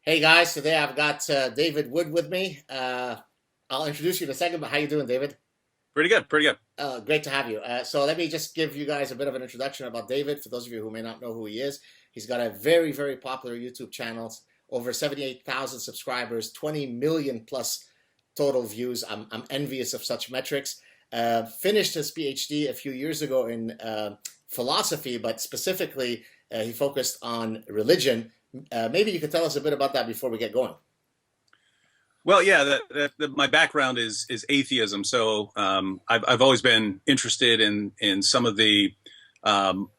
Hey guys, today I've got David Wood with me. I'll introduce you in a second, but how you doing, David? Pretty good, pretty good. Great to have you. So let me just give you guys a bit of an introduction about David. For those of you who may not know who he is, he's got a very, very popular YouTube channel, over 78,000 subscribers, 20 million plus total views. I'm envious of such metrics. Finished his PhD a few years ago in philosophy, but specifically he focused on religion. Maybe you could tell us a bit about that before we get going. Well, yeah, my background is atheism, so I've always been interested in some of the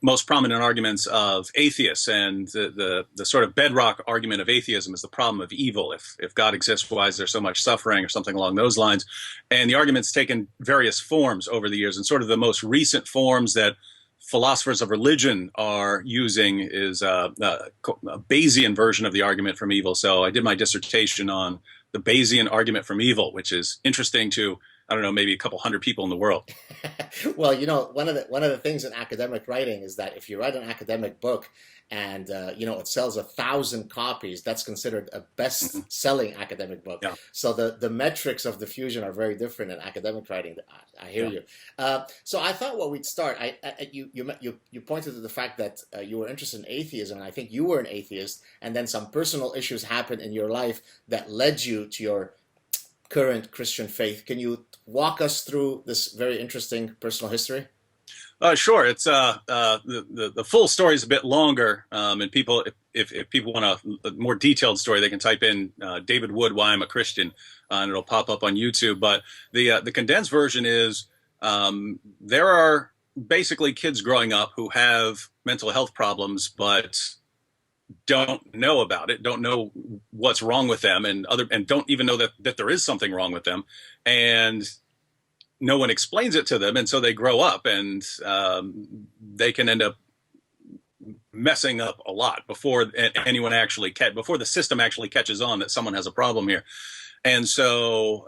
most prominent arguments of atheists, and the sort of bedrock argument of atheism is the problem of evil. If God exists, why is there so much suffering, or something along those lines? And the argument's taken various forms over the years, and sort of the most recent forms that philosophers of religion are using is a Bayesian version of the argument from evil. So I did my dissertation on the Bayesian argument from evil, which is interesting to, I don't know, maybe a couple hundred people in the world. Well, you know, one of the things in academic writing is that if you write an academic book and it sells 1,000 copies, that's considered a Mhm. best-selling academic book. Yeah, So the metrics of diffusion are very different in academic writing. I hear yeah. you. So I thought what we'd start. You pointed to the fact that you were interested in atheism, and I think you were an atheist, and then some personal issues happened in your life that led you to your current Christian faith. Can you walk us through this very interesting personal history? Sure. It's the full story is a bit longer, and people, if people want a more detailed story, they can type in David Wood, Why I'm a Christian, and it'll pop up on YouTube. But the condensed version is there are basically kids growing up who have mental health problems, but don't know about it, don't know what's wrong with them, and don't even know that there is something wrong with them, and no one explains it to them, and so they grow up and they can end up messing up a lot before anyone actually before the system actually catches on that someone has a problem here. And so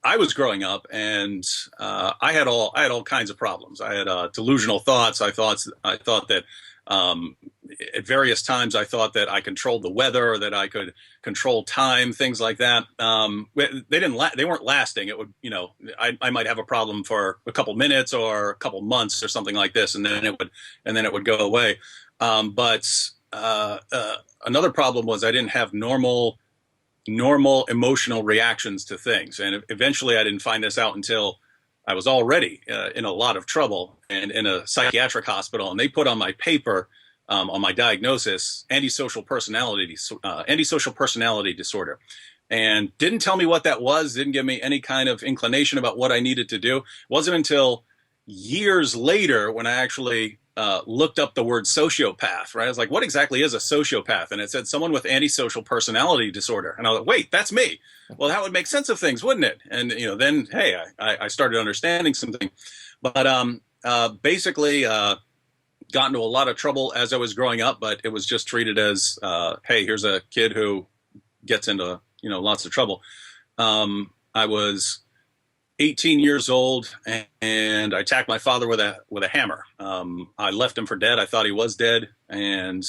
I was growing up, and I had all kinds of problems. I had delusional thoughts. I thought that at various times I thought that I controlled the weather, or that I could control time, things like that. They weren't lasting. It would, I might have a problem for a couple minutes or a couple months or something like this, and then it would go away. But another problem was I didn't have normal emotional reactions to things, and eventually I didn't find this out until I was already in a lot of trouble and in a psychiatric hospital, and they put on my paper, on my diagnosis, antisocial personality disorder, and didn't tell me what that was. Didn't give me any kind of inclination about what I needed to do. It wasn't until years later when I actually looked up the word sociopath. Right, I was like, "What exactly is a sociopath?" And it said someone with antisocial personality disorder. And I was like, "Wait, that's me." Well, that would make sense of things, wouldn't it? And then hey, I started understanding something. But basically, got into a lot of trouble as I was growing up. But it was just treated as, hey, here's a kid who gets into lots of trouble. I was 18 years old, and I attacked my father with a hammer. I left him for dead. I thought he was dead, and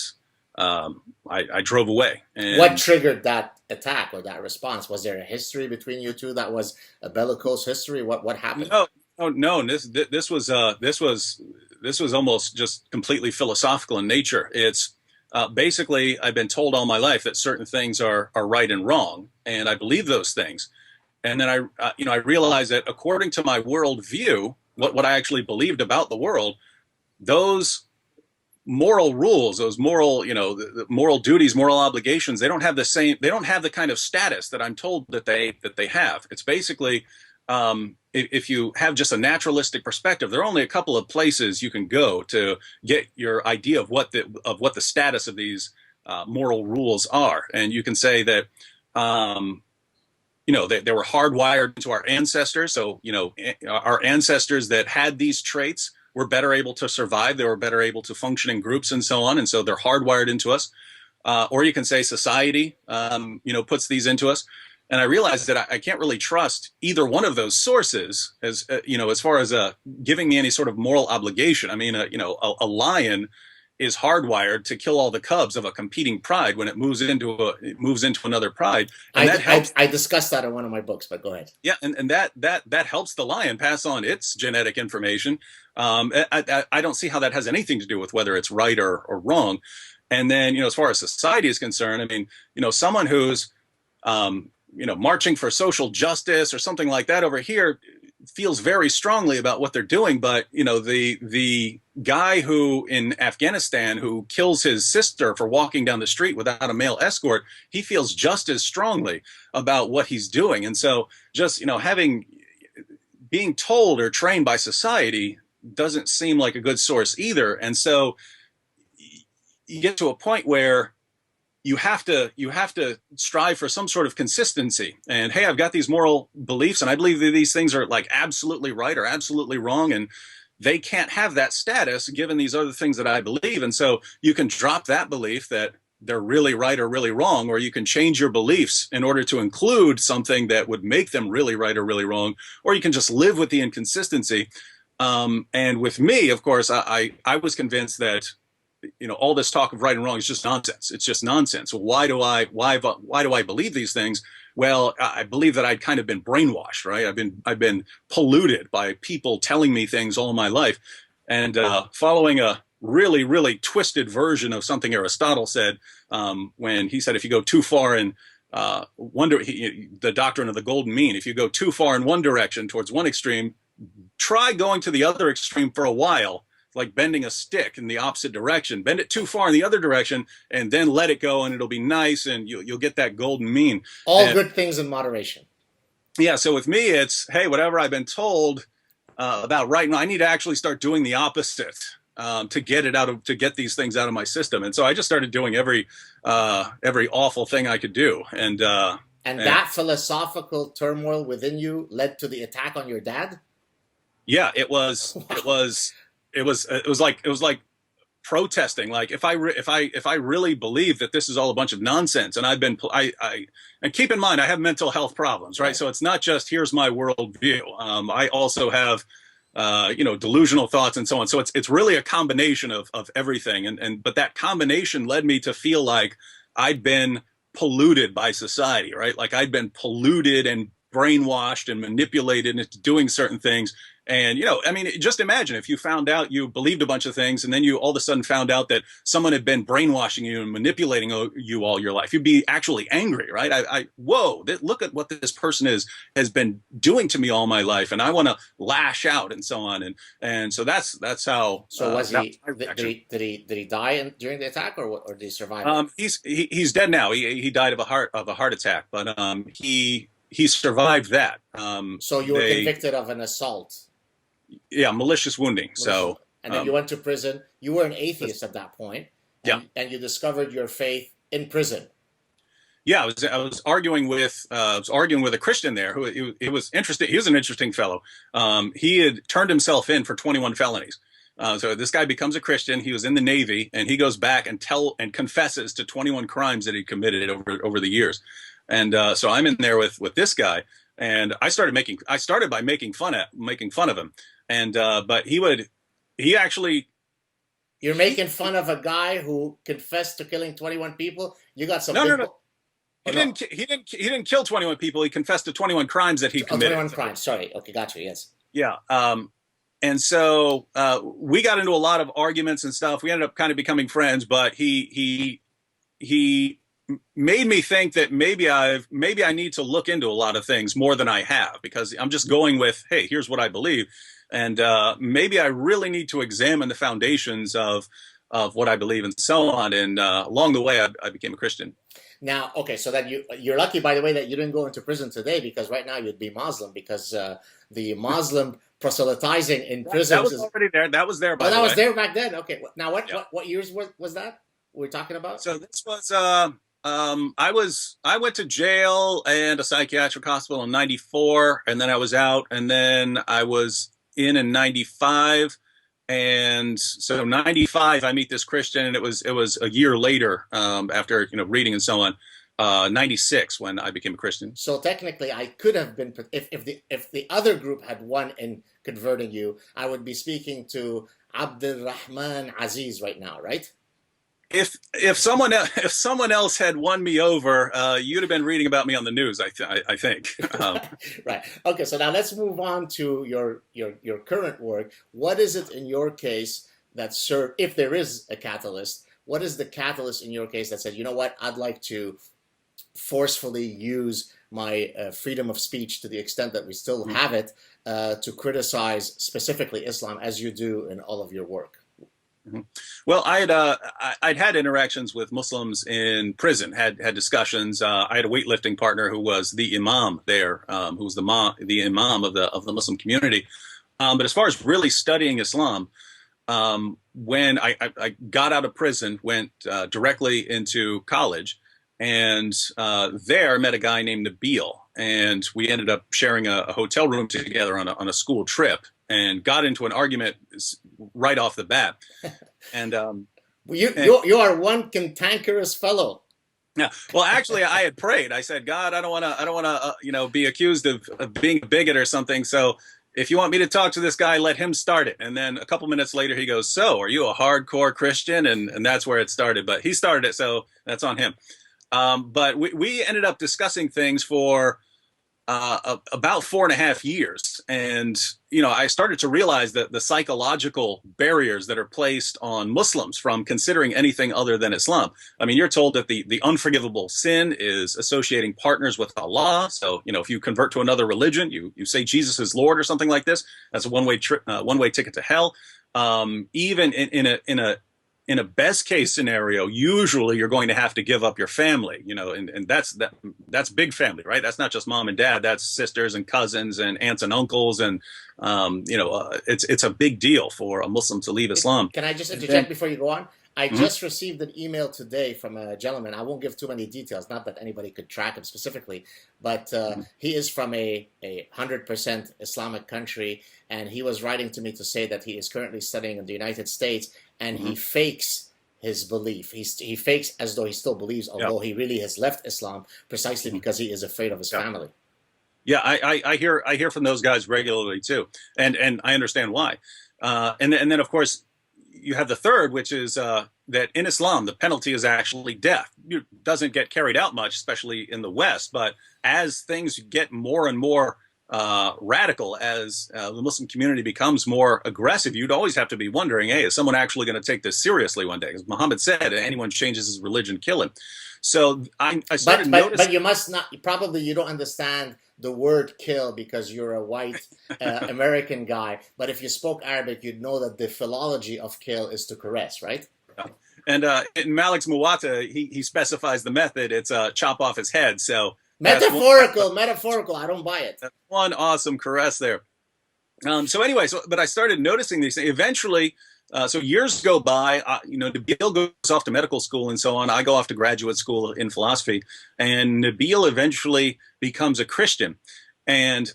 I drove away. What And triggered that attack or that response? Was there a history between you two that was a bellicose history? What happened? no, no. This was almost just completely philosophical in nature. It's basically I've been told all my life that certain things are right and wrong, and I believe those things. And then I realized that according to my worldview, what I actually believed about the world, those moral rules, those moral, the moral duties, moral obligations, they don't have the kind of status that I'm told that they have. It's basically, if you have just a naturalistic perspective, there are only a couple of places you can go to get your idea of what the status of these moral rules are, and you can say that. They were hardwired into our ancestors. So, our ancestors that had these traits were better able to survive. They were better able to function in groups and so on. And so they're hardwired into us. Or you can say society, puts these into us. And I realized that I can't really trust either one of those sources as far as giving me any sort of moral obligation. I mean, a lion is hardwired to kill all the cubs of a competing pride when it moves into another pride, and that helps. I discussed that in one of my books, but go ahead. Yeah, and that helps the lion pass on its genetic information. I don't see how that has anything to do with whether it's right or wrong. And then, as far as society is concerned, I mean, someone who's marching for social justice or something like that over here feels very strongly about what they're doing, but the guy who in Afghanistan who kills his sister for walking down the street without a male escort, he feels just as strongly about what he's doing. And so just being told or trained by society doesn't seem like a good source either. And so you get to a point where you have to strive for some sort of consistency. And hey, I've got these moral beliefs, and I believe that these things are like absolutely right or absolutely wrong, and they can't have that status given these other things that I believe. And so you can drop that belief that they're really right or really wrong, or you can change your beliefs in order to include something that would make them really right or really wrong, or you can just live with the inconsistency. And with me, of course, I was convinced that all this talk of right and wrong is just nonsense. It's just nonsense. Why do I believe these things? Well, I believe that I'd kind of been brainwashed, right? I've been polluted by people telling me things all my life, and following a really, really twisted version of something Aristotle said when he said if you go too far in the doctrine of the golden mean, if you go too far in one direction towards one extreme, try going to the other extreme for a while. Like bending a stick in the opposite direction. Bend it too far in the other direction, and then let it go, and it'll be nice, and you'll get that golden mean. All good things in moderation. Yeah. So with me, it's hey, whatever I've been told about right now, I need to actually start doing the opposite to get these things out of my system. And so I just started doing every awful thing I could do, and that philosophical turmoil within you led to the attack on your dad. Yeah, it was. It was like protesting. Like if I really believe that this is all a bunch of nonsense, and and keep in mind I have mental health problems, right? So it's not just here's my worldview. I also have delusional thoughts and so on. So it's really a combination of everything, but that combination led me to feel like I'd been polluted by society, right? Like I'd been polluted and brainwashed and manipulated into doing certain things. And, I mean, just imagine if you found out you believed a bunch of things and then you all of a sudden found out that someone had been brainwashing you and manipulating you all your life. You'd be actually angry, right? Whoa, look at what this person has been doing to me all my life. And I want to lash out and so on. And so that's how. So was he, did he die during the attack or did he survive? He's dead now. He died of a heart attack, but he survived that. So you were convicted of an assault. Yeah, malicious wounding. So, and then you went to prison. You were an atheist at that point. And you discovered your faith in prison. Yeah, I was arguing with a Christian there who it was interesting. He was an interesting fellow. He had turned himself in for 21 felonies. So this guy becomes a Christian. He was in the Navy, and he goes back and confesses to 21 crimes that he committed over the years. And so I'm in there with this guy, and I started by making fun of him. And but you're making fun of a guy who confessed to killing 21 people. You got some. No. He didn't kill 21 people. He confessed to 21 crimes that he committed. 21 crimes. Sorry. Okay, gotcha. Yes. Yeah. And so we got into a lot of arguments and stuff. We ended up kind of becoming friends, but he made me think that maybe I need to look into a lot of things more than I have, because I'm just going with, hey, here's what I believe. And maybe I really need to examine the foundations of what I believe and so on. And along the way, I became a Christian. Now, okay, so that you're lucky, by the way, that you didn't go into prison today, because right now you'd be Muslim, because the Muslim proselytizing in prison. That was already there. That was there, by the way. That was there back then. Okay. Now, what years was that we're talking about? So this was, I went to jail and a psychiatric hospital in 94, and then I was out, and then I was in 95. And so 95, I meet this Christian, and it was a year later, after, reading and so on, 96 when I became a Christian. So technically I could have been, if the other group had won in converting you, I would be speaking to Abdul Rahman Aziz right now, right? If someone else had won me over, you'd have been reading about me on the news. I think. Right. Okay. So now let's move on to your current work. What is it in your case that served, if there is a catalyst? What is the catalyst in your case that said, you know what, I'd like to forcefully use my freedom of speech to the extent that we still have it to criticize specifically Islam, as you do in all of your work? Well, I'd had interactions with Muslims in prison, had discussions. I had a weightlifting partner who was the imam there, who was the imam of the Muslim community. But as far as really studying Islam, when I got out of prison, went directly into college, and there met a guy named Nabil, and we ended up sharing a hotel room together on a school trip, and got into an argument right off the bat. And you are one cantankerous fellow. Yeah. Well, actually, I had prayed. I said, God, I don't want to, be accused of being a bigot or something. So if you want me to talk to this guy, let him start it. And then a couple minutes later, he goes, so are you a hardcore Christian? And that's where it started. But he started it, so that's on him. But we ended up discussing things for about 4.5 years. And, I started to realize that the psychological barriers that are placed on Muslims from considering anything other than Islam. I mean, you're told that the unforgivable sin is associating partners with Allah. So, if you convert to another religion, you say Jesus is Lord or something like this, that's a one-way ticket to hell. Even in a best case scenario, usually you're going to have to give up your family, and that's big family, right? That's not just mom and dad, that's sisters and cousins and aunts and uncles. And, it's a big deal for a Muslim to leave Islam. Can I just interject before you go on? I just received an email today from a gentleman. I won't give too many details, not that anybody could track him specifically, but he is from a 100% Islamic country, and he was writing to me to say that he is currently studying in the United States, and he fakes his belief. He fakes as though he still believes, although he really has left Islam precisely because he is afraid of his family. Yeah, I hear from those guys regularly too, and I understand why. And then of course you have the third, which is that in Islam the penalty is actually death. It doesn't get carried out much, especially in the West. But as things get more and more radical, as the Muslim community becomes more aggressive, you'd always have to be wondering, hey, is someone actually going to take this seriously one day? As Muhammad said, anyone changes his religion, kill him. So I started noticing. But you must not. Probably you don't understand the word kill because you're a white American guy. But if you spoke Arabic, you'd know that the philology of kill is to caress, right? And in Malik's Muwatta, he specifies the method. It's chop off his head. So metaphorical. I don't buy it. That's one awesome caress there. But I started noticing these things. Eventually, so years go by, Nabil goes off to medical school and so on. I go off to graduate school in philosophy, and Nabil eventually becomes a Christian. And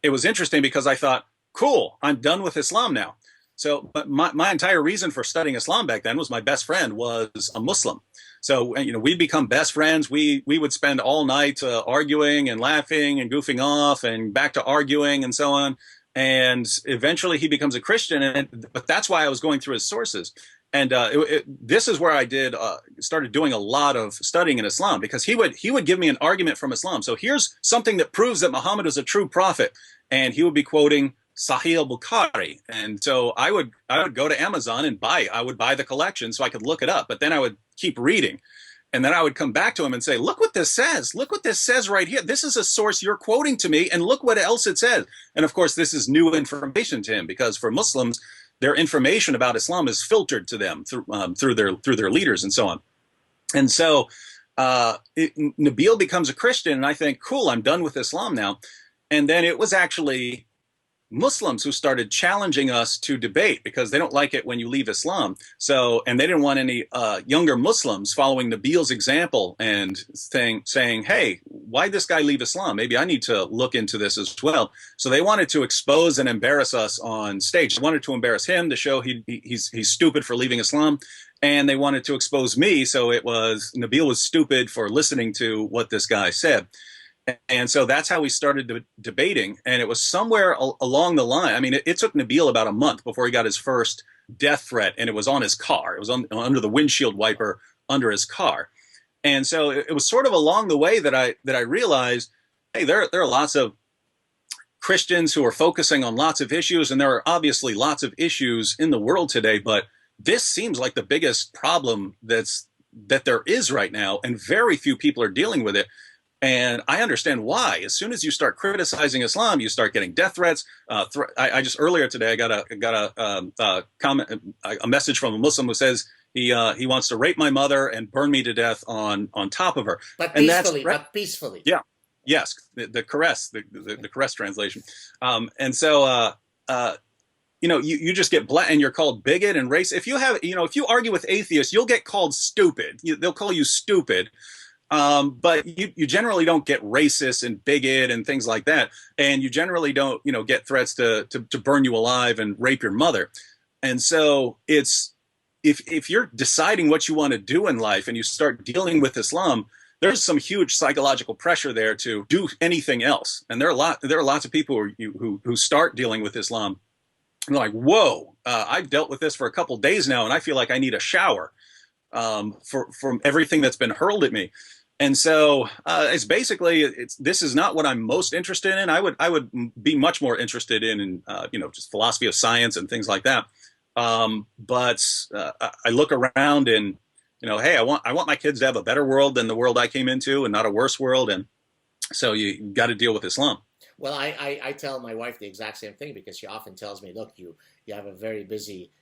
it was interesting because I thought, cool, I'm done with Islam now. So, but my entire reason for studying Islam back then was my best friend was a Muslim. So, we'd become best friends. We would spend all night arguing and laughing and goofing off and back to arguing and so on. And eventually he becomes a Christian. But that's why I was going through his sources. And this is where I started doing a lot of studying in Islam, because he would give me an argument from Islam. So here's something that proves that Muhammad is a true prophet. And he would be quoting Sahih al-Bukhari. And so I would go to Amazon and I would buy the collection so I could look it up. But then I would keep reading. And then I would come back to him and say, look what this says. Look what this says right here. This is a source you're quoting to me, and look what else it says. And of course, this is new information to him, because for Muslims, their information about Islam is filtered to them through their leaders and so on. And so Nabil becomes a Christian, and I think, cool, I'm done with Islam now. And then it was actually Muslims who started challenging us to debate, because they don't like it when you leave Islam. So, and they didn't want any younger Muslims following Nabil's example and saying, hey, why'd this guy leave Islam? Maybe I need to look into this as well. So they wanted to expose and embarrass us on stage. They wanted to embarrass him to show he's stupid for leaving Islam. And they wanted to expose me. So it was Nabil was stupid for listening to what this guy said. And so that's how we started debating. And it was somewhere along the line. I mean, it took Nabil about a month before he got his first death threat, and it was on his car. It was under the windshield wiper under his car. And so it was sort of along the way that I realized, hey, there are lots of Christians who are focusing on lots of issues, and there are obviously lots of issues in the world today, but this seems like the biggest problem that there is right now, and very few people are dealing with it. And I understand why. As soon as you start criticizing Islam, you start getting death threats. I just earlier today I got a comment, a message from a Muslim who says he wants to rape my mother and burn me to death on top of her. But and peacefully, but peacefully. Yeah, yes, the caress, the caress translation. And so you just get and you're called bigot and racist. If you argue with atheists, you'll get called stupid. They'll call you stupid. But you generally don't get racist and bigot and things like that. And you generally don't, get threats to burn you alive and rape your mother. And so if you're deciding what you want to do in life and you start dealing with Islam, there's some huge psychological pressure there to do anything else. And there are lots of people who start dealing with Islam and they're like, whoa, I've dealt with this for a couple days now, and I feel like I need a shower from everything that's been hurled at me. And so this is not what I'm most interested in. I would be much more interested in just philosophy of science and things like that. But I look around and hey, I want my kids to have a better world than the world I came into, and not a worse world. And so you got to deal with Islam. Well, I tell my wife the exact same thing, because she often tells me, look, you have a very busy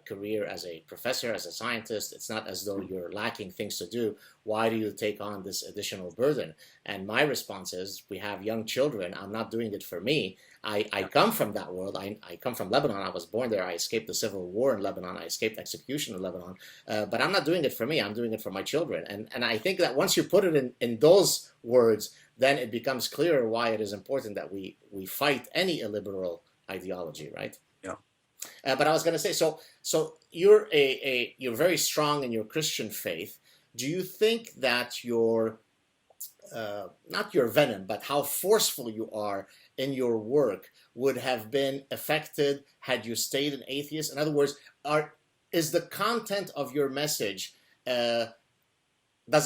career as a professor, as a scientist. It's not as though you're lacking things to do. Why do you take on this additional burden? And my response is, we have young children. I'm not doing it for me. I come from that world. I come from Lebanon. I was born there. I escaped the civil war in Lebanon. I escaped execution in Lebanon. But I'm not doing it for me. I'm doing it for my children. And I think that once you put it in those words, then it becomes clearer why it is important that we fight any illiberal ideology, right? But I was going to say, so you're you're very strong in your Christian faith. Do you think that your not your venom, but how forceful you are in your work would have been affected had you stayed an atheist? In other words, is the content of your message, does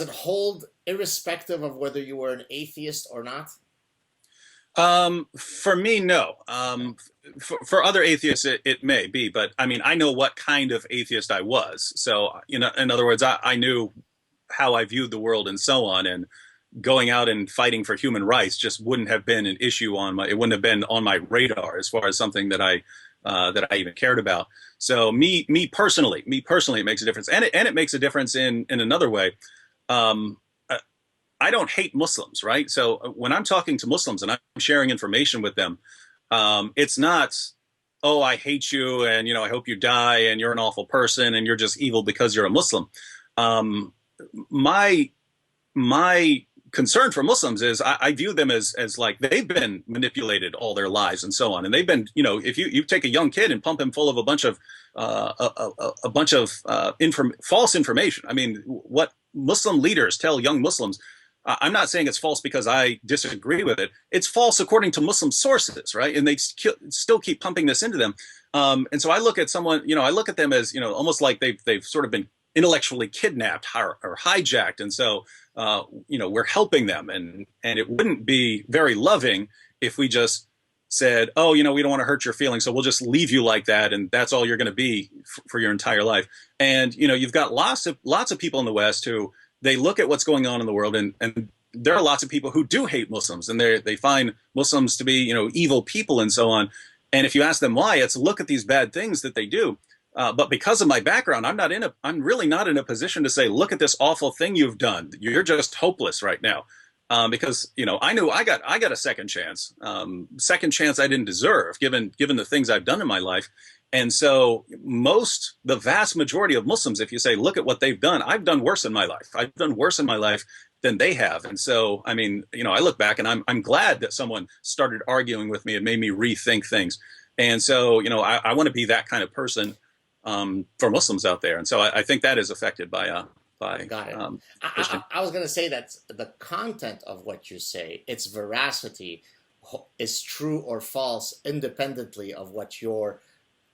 it hold irrespective of whether you were an atheist or not? For me, no. For other atheists, it may be, but I mean, I know what kind of atheist I was. So, in other words, I knew how I viewed the world and so on, and going out and fighting for human rights just wouldn't have been an issue it wouldn't have been on my radar as far as something that I even cared about. So me personally, it makes a difference. And it makes a difference in another way. I don't hate Muslims, right? So when I'm talking to Muslims and I'm sharing information with them, it's not, oh, I hate you and, I hope you die and you're an awful person and you're just evil because you're a Muslim. My concern for Muslims is I view them as like they've been manipulated all their lives and so on. And they've been, if you take a young kid and pump him full of a bunch of false information. I mean, what Muslim leaders tell young Muslims, I'm not saying it's false because I disagree with it. It's false according to Muslim sources, right? And they still keep pumping this into them. And so I look at someone, I look at them as, almost like they've sort of been intellectually kidnapped or hijacked. And so, we're helping them. And it wouldn't be very loving if we just said, oh, we don't want to hurt your feelings, so we'll just leave you like that. And that's all you're going to be for your entire life. And, you've got lots of people in the West who, they look at what's going on in the world, and there are lots of people who do hate Muslims, and they find Muslims to be, evil people and so on. And if you ask them why, it's look at these bad things that they do. But because of my background, I'm really not in a position to say, look at this awful thing you've done. You're just hopeless right now. Because, I knew I got a second chance I didn't deserve given the things I've done in my life. And so the vast majority of Muslims, if you say, look at what they've done, I've done worse in my life. I've done worse in my life than they have. And so, I mean, I look back and I'm glad that someone started arguing with me and made me rethink things. And so, I want to be that kind of person for Muslims out there. And so I think that is affected by by Got it. Christian. I was going to say that the content of what you say, its veracity, is true or false independently of what your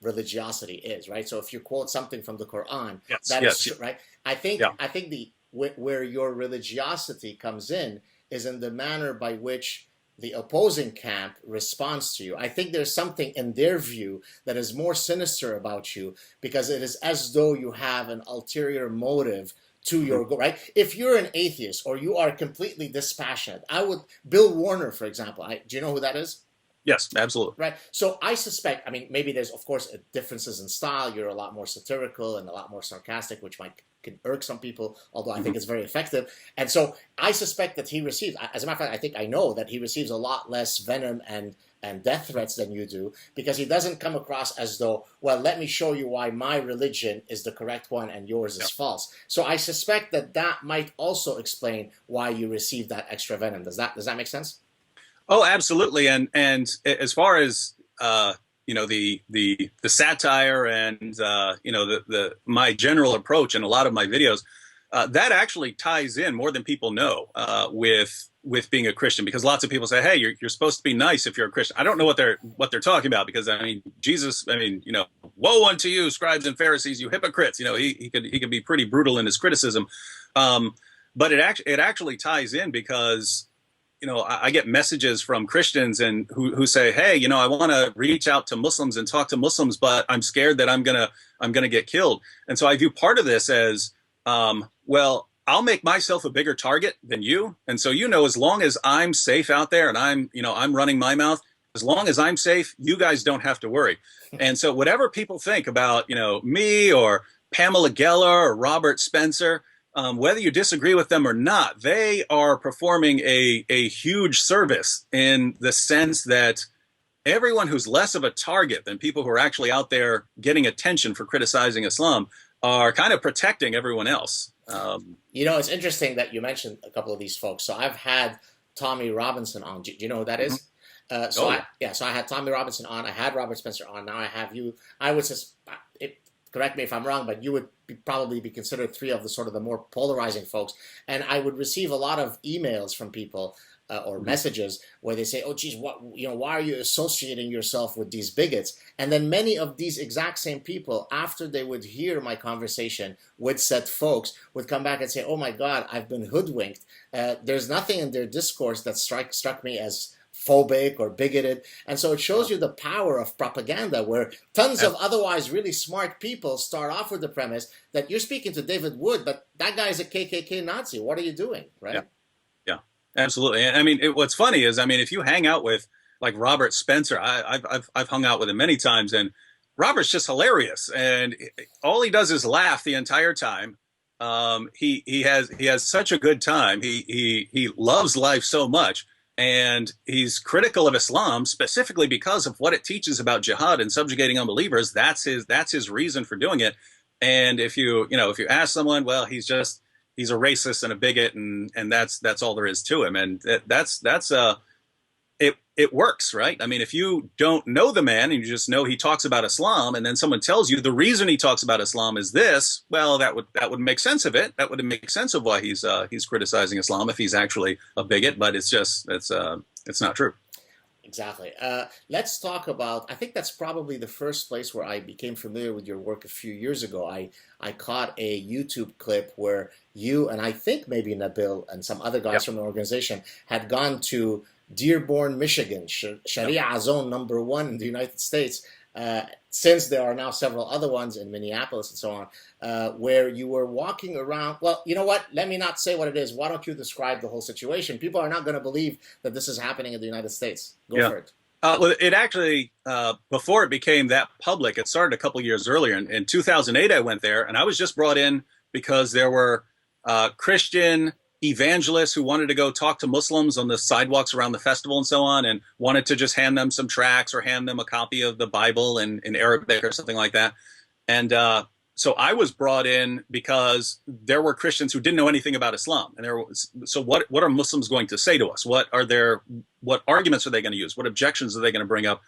religiosity is, right? So if you quote something from the Quran, Yes, that yes, is true, right? I think yeah. the where your religiosity comes in is in the manner by which the opposing camp responds to you. I think there's something in their view that is more sinister about you because it is as though you have an ulterior motive to your goal, right? If you're an atheist or you are completely dispassionate, Bill Warner, for example, do you know who that is? Yes, absolutely. Right. So I suspect, I mean, maybe there's, of course, differences in style. You're a lot more satirical and a lot more sarcastic, which can irk some people, although I think it's very effective. And so I suspect that he receives, as a matter of fact, I know that he receives a lot less venom and death threats than you do, because he doesn't come across as though, well, let me show you why my religion is the correct one and yours is false. So I suspect that might also explain why you receive that extra venom. Does that make sense? Oh, absolutely. And as far as the satire and the my general approach in a lot of my videos, that actually ties in more than people know with being a Christian, because lots of people say, hey, you're supposed to be nice if you're a Christian. I don't know what they're talking about, because I mean, Jesus, woe unto you, scribes and Pharisees, you hypocrites. He could be pretty brutal in his criticism, but it actually ties in because I get messages from Christians and who say, hey, I want to reach out to Muslims and talk to Muslims, but I'm scared that I'm gonna get killed. And so I view part of this as, well, I'll make myself a bigger target than you. And so, as long as I'm safe out there and I'm running my mouth, as long as I'm safe, you guys don't have to worry. And so whatever people think about, me or Pamela Geller or Robert Spencer, whether you disagree with them or not, they are performing a huge service in the sense that everyone who's less of a target than people who are actually out there getting attention for criticizing Islam are kind of protecting everyone else. It's interesting that you mentioned a couple of these folks. So I've had Tommy Robinson on. Do you know who that is? So I had Tommy Robinson on. I had Robert Spencer on. Now I have you. I would just correct me if I'm wrong, but you would probably be considered three of the more polarizing folks. And I would receive a lot of emails from people or messages where they say, "Oh, geez, why are you associating yourself with these bigots?" And then many of these exact same people, after they would hear my conversation with said folks, would come back and say, "Oh my God, I've been hoodwinked. There's nothing in their discourse that struck me as phobic or bigoted." And so it shows you the power of propaganda, where tons of otherwise really smart people start off with the premise that you're speaking to David Wood, but that guy is a KKK Nazi. What are you doing, right? Yeah, absolutely. And I mean, what's funny is, if you hang out with like Robert Spencer, I've hung out with him many times, and Robert's just hilarious, and all he does is laugh the entire time. He has such a good time. He loves life so much. And he's critical of Islam specifically because of what it teaches about jihad and subjugating unbelievers. That's his reason for doing it. And if you ask someone, well, he's a racist and a bigot, and that's all there is to him. And it works, right? I mean, if you don't know the man and you just know he talks about Islam, and then someone tells you the reason he talks about Islam is this, well, that would make sense of it. That would make sense of why he's criticizing Islam if he's actually a bigot. But it's not true. Exactly. Let's talk about, I think that's probably the first place where I became familiar with your work a few years ago. I caught a YouTube clip where you and I think maybe Nabil and some other guys from the organization had gone to Dearborn, Michigan, Sharia zone number 1 in the United States, since there are now several other ones in Minneapolis and so on, where you were walking around. Well, you know what? Let me not say what it is. Why don't you describe the whole situation? People are not going to believe that this is happening in the United States. Go for it. Well, it actually, before it became that public, it started a couple years earlier. In 2008, I went there, and I was just brought in because there were Christian evangelists who wanted to go talk to Muslims on the sidewalks around the festival and so on, and wanted to just hand them some tracts or hand them a copy of the Bible in Arabic or something like that. And so I was brought in because there were Christians who didn't know anything about Islam. And so what are Muslims going to say to us? What arguments are they going to use? What objections are they going to bring up?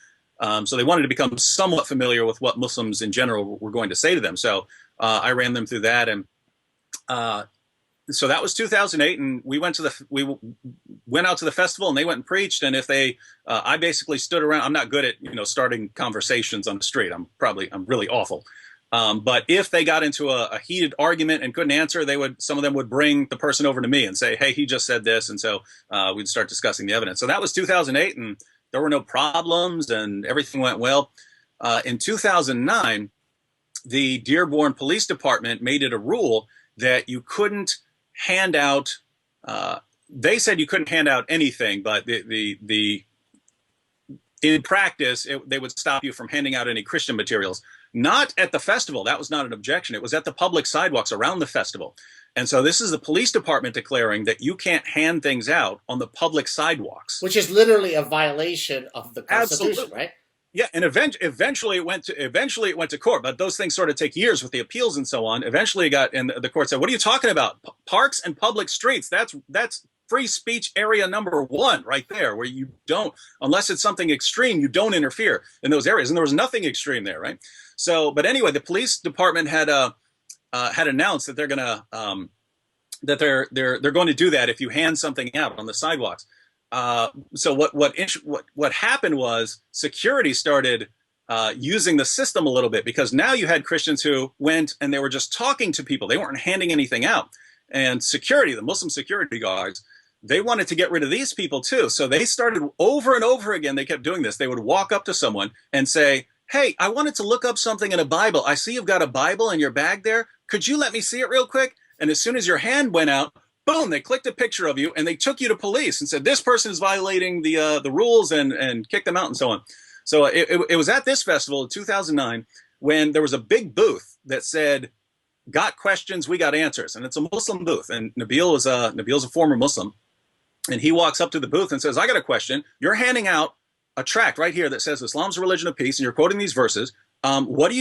So they wanted to become somewhat familiar with what Muslims in general were going to say to them. So I ran them through that. And uh, so that was 2008, and we went out to the festival, and they went and preached. And if they, I basically stood around. I'm not good at starting conversations on the street. I'm really awful. But if they got into a heated argument and couldn't answer, some of them would bring the person over to me and say, "Hey, he just said this," and so we'd start discussing the evidence. So that was 2008, and there were no problems, and everything went well. In 2009, the Dearborn Police Department made it a rule that you couldn't hand out. They said you couldn't hand out anything, but in practice, they would stop you from handing out any Christian materials. Not at the festival. That was not an objection. It was at the public sidewalks around the festival. And so this is the police department declaring that you can't hand things out on the public sidewalks. Which is literally a violation of the Constitution, Absolutely. right? Yeah, and eventually it went to court, but those things sort of take years with the appeals and so on. Eventually and the court said, "What are you talking about? Parks and public streets, that's free speech area number one right there, where you don't, unless it's something extreme, you don't interfere in those areas." And there was nothing extreme there, right? So, but anyway, the police department had announced that they're gonna they're going to do that if you hand something out on the sidewalks. So what happened was security started using the system a little bit, because now you had Christians who went and they were just talking to people. They weren't handing anything out. And security, the Muslim security guards, they wanted to get rid of these people too. So they started over and over again. They kept doing this. They would walk up to someone and say, "Hey, I wanted to look up something in a Bible. I see you've got a Bible in your bag there. Could you let me see it real quick?" And as soon as your hand went out, boom, they clicked a picture of you and they took you to police and said, "This person is violating the rules," and kicked them out and so on. So it was at this festival in 2009 when there was a big booth that said, "Got questions, we got answers." And it's a Muslim booth. And Nabil's a former Muslim. And he walks up to the booth and says, "I got a question. You're handing out a tract right here that says Islam's a religion of peace, and you're quoting these verses. How do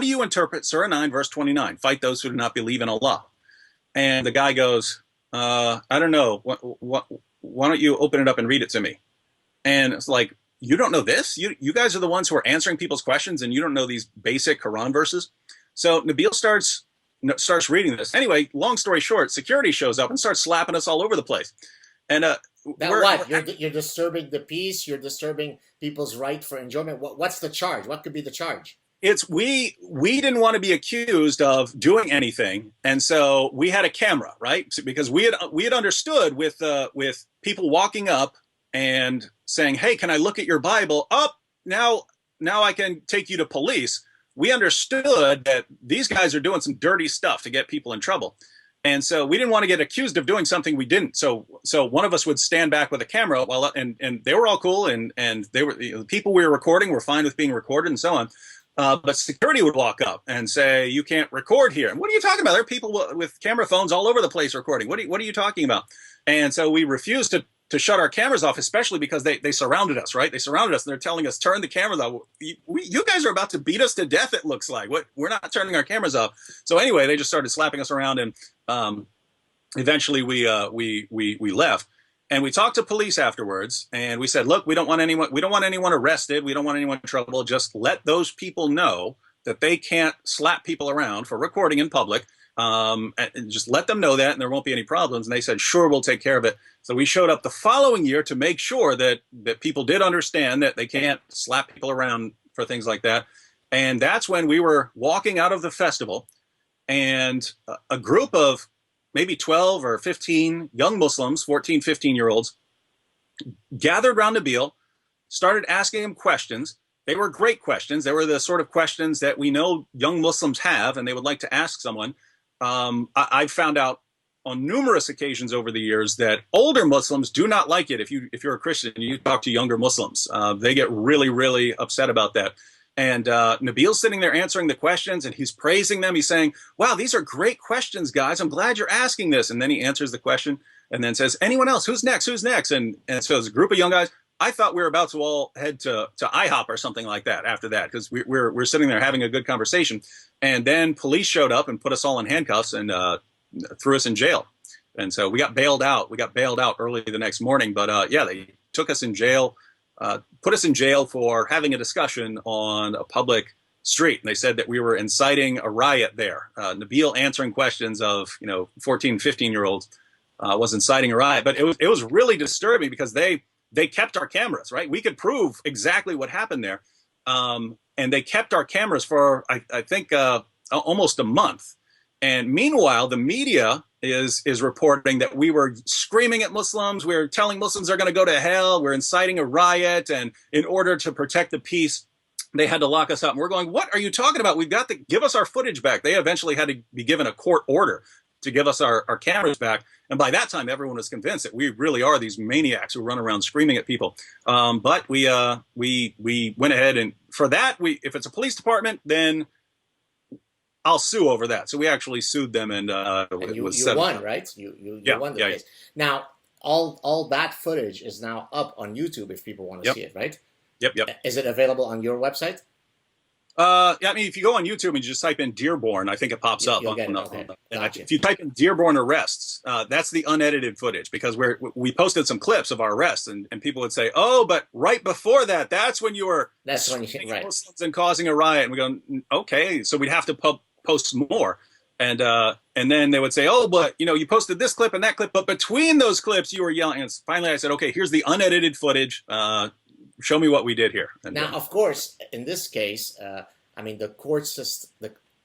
you interpret Surah 9, verse 29? Fight those who do not believe in Allah." And the guy goes, "I don't know. Why don't you open it up and read it to me?" And it's like, "You don't know this? You guys are the ones who are answering people's questions, and you don't know these basic Quran verses?" So Nabil starts reading this. Anyway, long story short, security shows up and starts slapping us all over the place. And You're disturbing the peace. You're disturbing people's right for enjoyment. What's the charge? What could be the charge? It's we didn't want to be accused of doing anything, and so we had a camera, right? Because we had understood with people walking up and saying, "Hey, can I look at your Bible?" Now I can take you to police. We understood that these guys are doing some dirty stuff to get people in trouble. And so we didn't want to get accused of doing something we didn't. So one of us would stand back with a camera and they were all cool, and they were, the people we were recording were fine with being recorded and so on. But security would walk up and say, "You can't record here." And what are you talking about? There are people with camera phones all over the place recording. What are you talking about? And so we refused to shut our cameras off, especially because they surrounded us, right? They surrounded us and they're telling us, "Turn the cameras off. You guys are about to beat us to death, it looks like. We're not turning our cameras off." So anyway, they just started slapping us around, and eventually we left. And we talked to police afterwards, and we said, "Look, we don't want anyone arrested. We don't want anyone in trouble. Just let those people know that they can't slap people around for recording in public. And just let them know that, and there won't be any problems." And they said, "Sure, we'll take care of it." So we showed up the following year to make sure that people did understand that they can't slap people around for things like that. And that's when we were walking out of the festival, and a group of maybe 12 or 15 young Muslims, 14, 15-year-olds, gathered around Nabil, started asking him questions. They were great questions. They were the sort of questions that we know young Muslims have, and they would like to ask someone. I've found out on numerous occasions over the years that older Muslims do not like it. If you're a Christian and you talk to younger Muslims, they get really, really upset about that. And Nabil's sitting there answering the questions, and he's praising them. He's saying, "Wow, these are great questions, guys. I'm glad you're asking this." And then he answers the question and then says, "Anyone else? Who's next? Who's next?" And so there's a group of young guys. I thought we were about to all head to IHOP or something like that after that, because we're sitting there having a good conversation. And then police showed up and put us all in handcuffs and threw us in jail. And so we got bailed out. We got bailed out early the next morning. But yeah, they took us in jail, put us in jail for having a discussion on a public street. And they said that we were inciting a riot there. Nabil answering questions of, 14, 15-year-olds was inciting a riot. But it was really disturbing because they kept our cameras, right? We could prove exactly what happened there. And they kept our cameras for, I think, almost a month. And meanwhile, the media is reporting that we were screaming at Muslims. We were telling Muslims they're going to go to hell. We're inciting a riot. And in order to protect the peace, they had to lock us up. And we're going, what are you talking about? We've got to give us our footage back. They eventually had to be given a court order to give us our cameras back. And by that time, everyone was convinced that we really are these maniacs who run around screaming at people. But we went ahead, and for that, if it's a police department, then I'll sue over that. So we actually sued them, and you won, right? You won the case. Now, all that footage is now up on YouTube if people want to see it, right? Yep. Is it available on your website? I mean, if you go on YouTube and you just type in Dearborn, I think it pops up. Gotcha. If you type in Dearborn arrests, that's the unedited footage, because we posted some clips of our arrests, and people would say, "Oh, but right before that, that's when you were right. Muslims and causing a riot." And we go, "Okay," so we'd have to post more, and then they would say, "Oh, but you posted this clip and that clip, but between those clips, you were yelling." And finally, I said, "Okay, here's the unedited footage. Show me what we did here." And now, of course, in this case, I mean, the court system,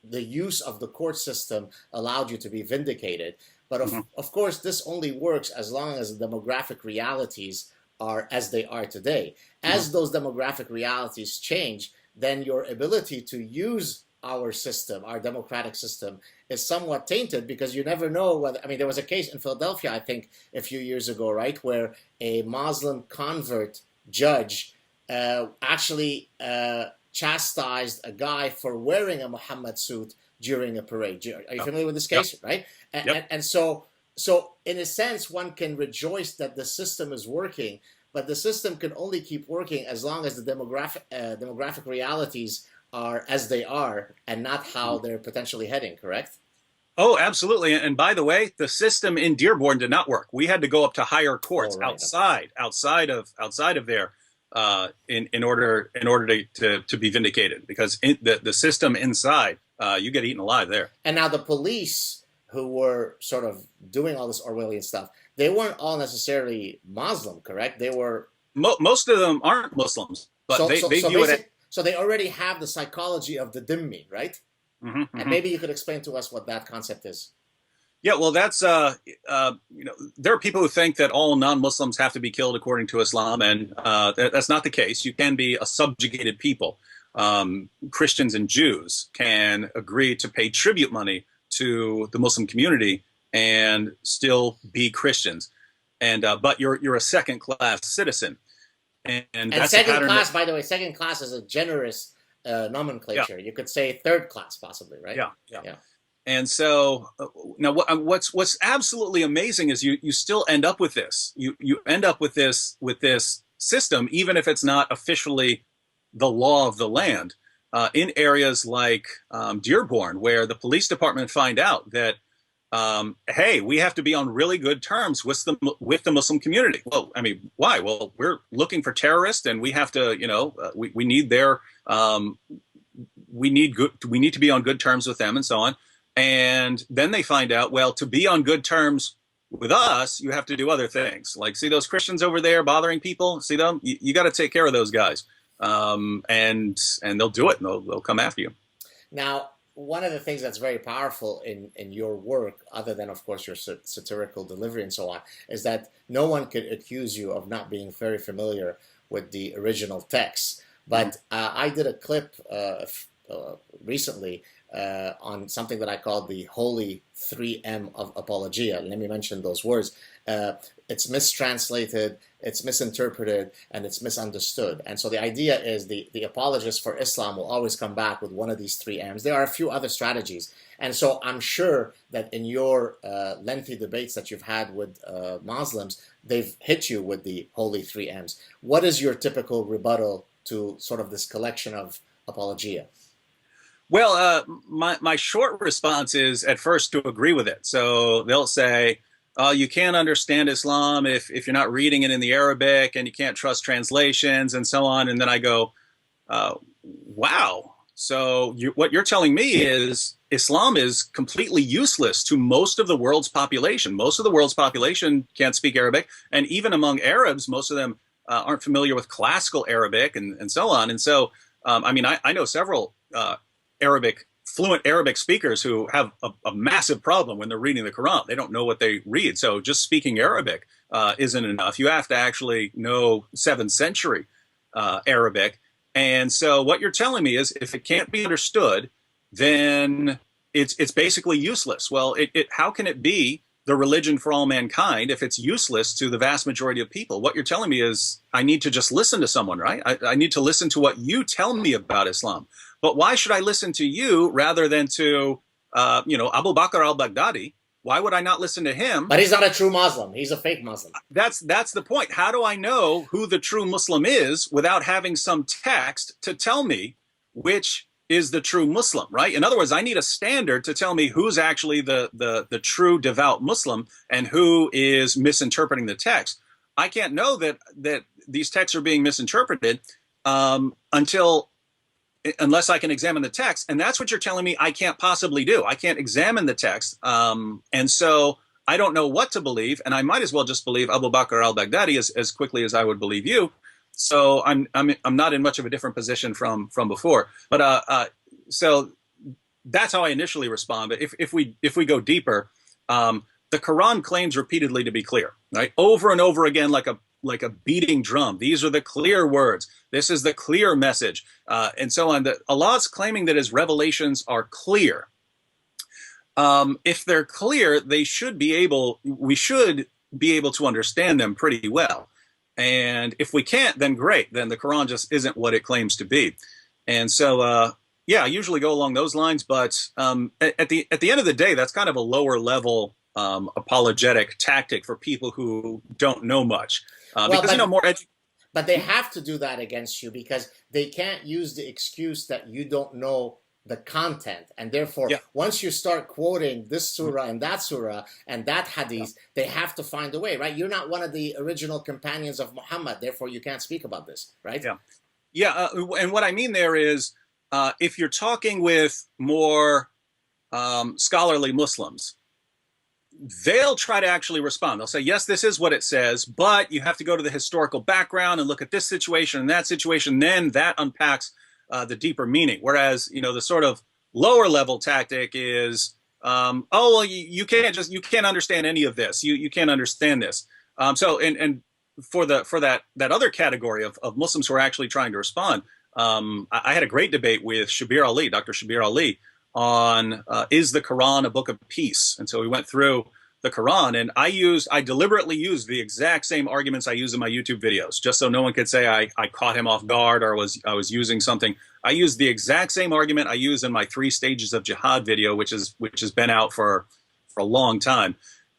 the use of the court system allowed you to be vindicated. But of course, this only works as long as the demographic realities are as they are today. As those demographic realities change, then your ability to use our system, our democratic system, is somewhat tainted, because you never know whether. I mean, there was a case in Philadelphia, I think, a few years ago, right, where a Muslim convert judge actually chastised a guy for wearing a Muhammad suit during a parade. Are you familiar with this case? Right? And so in a sense, one can rejoice that the system is working, but the system can only keep working as long as the demographic realities are as they are, and not how they're potentially heading, correct? Oh, absolutely. And by the way, the system in Dearborn did not work. We had to go up to higher courts outside of there in order to be vindicated, because the system inside, you get eaten alive there. And now the police who were sort of doing all this Orwellian stuff, they weren't all necessarily Muslim, correct? They were most of them aren't Muslims, but they view it. So they already have the psychology of the dhimmi, right? And maybe you could explain to us what that concept is. Yeah, well, that's there are people who think that all non-Muslims have to be killed according to Islam, and that's not the case. You can be a subjugated people. Christians and Jews can agree to pay tribute money to the Muslim community and still be Christians, and but you're a second-class citizen. And that's second class, by the way, second class is a generous nomenclature. You could say third class, possibly, right? Yeah. And so now, what's absolutely amazing is you still end up with this. You end up with this system, even if it's not officially the law of the land, in areas like Dearborn, where the police department find out that, hey, we have to be on really good terms with the Muslim community. Well, I mean, why? Well, we're looking for terrorists, and we have to, we need their, we need to be on good terms with them, and so on. And then they find out, well, to be on good terms with us, you have to do other things. Like, see those Christians over there bothering people? See them? You got to take care of those guys, and they'll do it, and they'll come after you. Now, one of the things that's very powerful in your work, other than, of course, your satirical delivery and so on, is that no one could accuse you of not being very familiar with the original text. But I did a clip recently on something that I called the holy 3M of apologia. Let me mention those words. It's mistranslated, it's misinterpreted, and it's misunderstood. And so the idea is the apologists for Islam will always come back with one of these 3Ms. There are a few other strategies. And so I'm sure that in your lengthy debates that you've had with Muslims, they've hit you with the holy 3Ms. What is your typical rebuttal to sort of this collection of apologia? Well, my short response is at first to agree with it. So they'll say, you can't understand Islam if you're not reading it in the Arabic, and you can't trust translations and so on. And then I go, wow, So what you're telling me is Islam is completely useless to most of the world's population. Most of the world's population can't speak Arabic, and even among Arabs, most of them aren't familiar with classical Arabic and so on. And so, I mean, I know several fluent Arabic speakers who have a massive problem when they're reading the Quran. They don't know what they read. So just speaking Arabic isn't enough. You have to actually know 7th century Arabic. And so what you're telling me is if it can't be understood, then it's basically useless. Well, how can it be the religion for all mankind if it's useless to the vast majority of people? What you're telling me is I need to just listen to someone, right? I need to listen to what you tell me about Islam. But why should I listen to you rather than to, Abu Bakr al-Baghdadi? Why would I not listen to him? But he's not a true Muslim. He's a fake Muslim. That's the point. How do I know who the true Muslim is without having some text to tell me which is the true Muslim, right? In other words, I need a standard to tell me who's actually the true devout Muslim and who is misinterpreting the text. I can't know that these texts are being misinterpreted unless I can examine the text. And that's what you're telling me I can't possibly do. I can't examine the text. And so I don't know what to believe. And I might as well just believe Abu Bakr al-Baghdadi as quickly as I would believe you. So I'm not in much of a different position from before. But so that's how I initially respond. But if we go deeper, the Quran claims repeatedly to be clear, right? Over and over again, like a beating drum. These are the clear words. This is the clear message, and so on. That Allah's claiming that His revelations are clear. If they're clear, we should be able to understand them pretty well. And if we can't, then great. Then the Quran just isn't what it claims to be. And so, I usually go along those lines. But at the end of the day, that's kind of a lower level apologetic tactic for people who don't know much. But they have to do that against you because they can't use the excuse that you don't know the content. And therefore, once you start quoting this surah and that hadith, they have to find a way, right? You're not one of the original companions of Muhammad. Therefore, you can't speak about this, right? And what I mean there is if you're talking with more scholarly Muslims, they'll try to actually respond. They'll say, yes, this is what it says, but you have to go to the historical background and look at this situation and that situation. Then that unpacks the deeper meaning. Whereas, the sort of lower level tactic is, you can't understand any of this. You can't understand this. And for that other category of Muslims who are actually trying to respond, I had a great debate with Dr. Shabir Ali, on is the Quran a book of peace? And so we went through the Quran, and I deliberately used the exact same arguments I use in my YouTube videos, just so no one could say I caught him off guard or I was using something. I used the exact same argument I use in my 3 Stages of Jihad video, which has been out for a long time.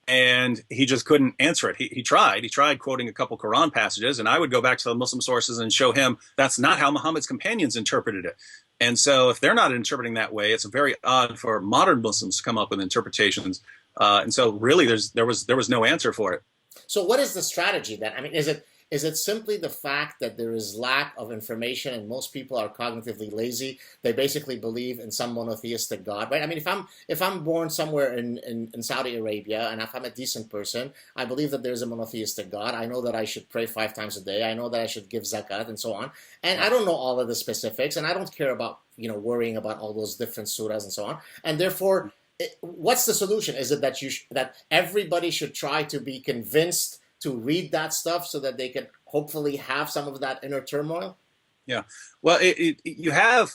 And he just couldn't answer it. He tried quoting a couple Quran passages, and I would go back to the Muslim sources and show him that's not how Muhammad's companions interpreted it. And so if they're not interpreting that way, it's very odd for modern Muslims to come up with interpretations. And so really there was no answer for it. So what is the strategy then? I mean, is it simply the fact that there is lack of information and most people are cognitively lazy? They basically believe in some monotheistic God, right? I mean, if I'm born somewhere in Saudi Arabia and if I'm a decent person, I believe that there's a monotheistic God. I know that I should pray 5 times a day. I know that I should give zakat and so on. And I don't know all of the specifics, and I don't care about worrying about all those different surahs and so on. And therefore, what's the solution? Is it that everybody should try to be convinced to read that stuff so that they can hopefully have some of that inner turmoil? Yeah. Well, you have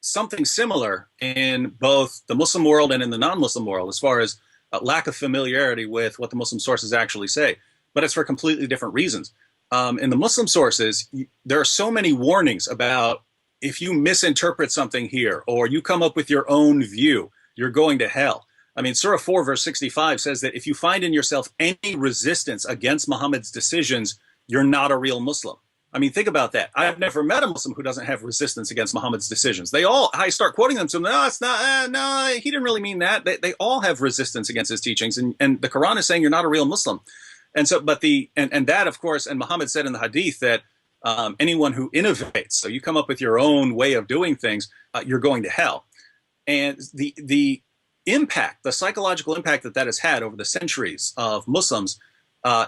something similar in both the Muslim world and in the non-Muslim world as far as lack of familiarity with what the Muslim sources actually say. But it's for completely different reasons. In the Muslim sources, there are so many warnings about if you misinterpret something here or you come up with your own view, you're going to hell. I mean, Surah 4, verse 65 says that if you find in yourself any resistance against Muhammad's decisions, you're not a real Muslim. I mean, think about that. I've never met a Muslim who doesn't have resistance against Muhammad's decisions. I start quoting them to them, no, it's not, no, he didn't really mean that. They all have resistance against his teachings. And the Quran is saying you're not a real Muslim. And so, and that, of course, and Muhammad said in the hadith that anyone who innovates, so you come up with your own way of doing things, you're going to hell. And the impact, the psychological impact that that has had over the centuries of Muslims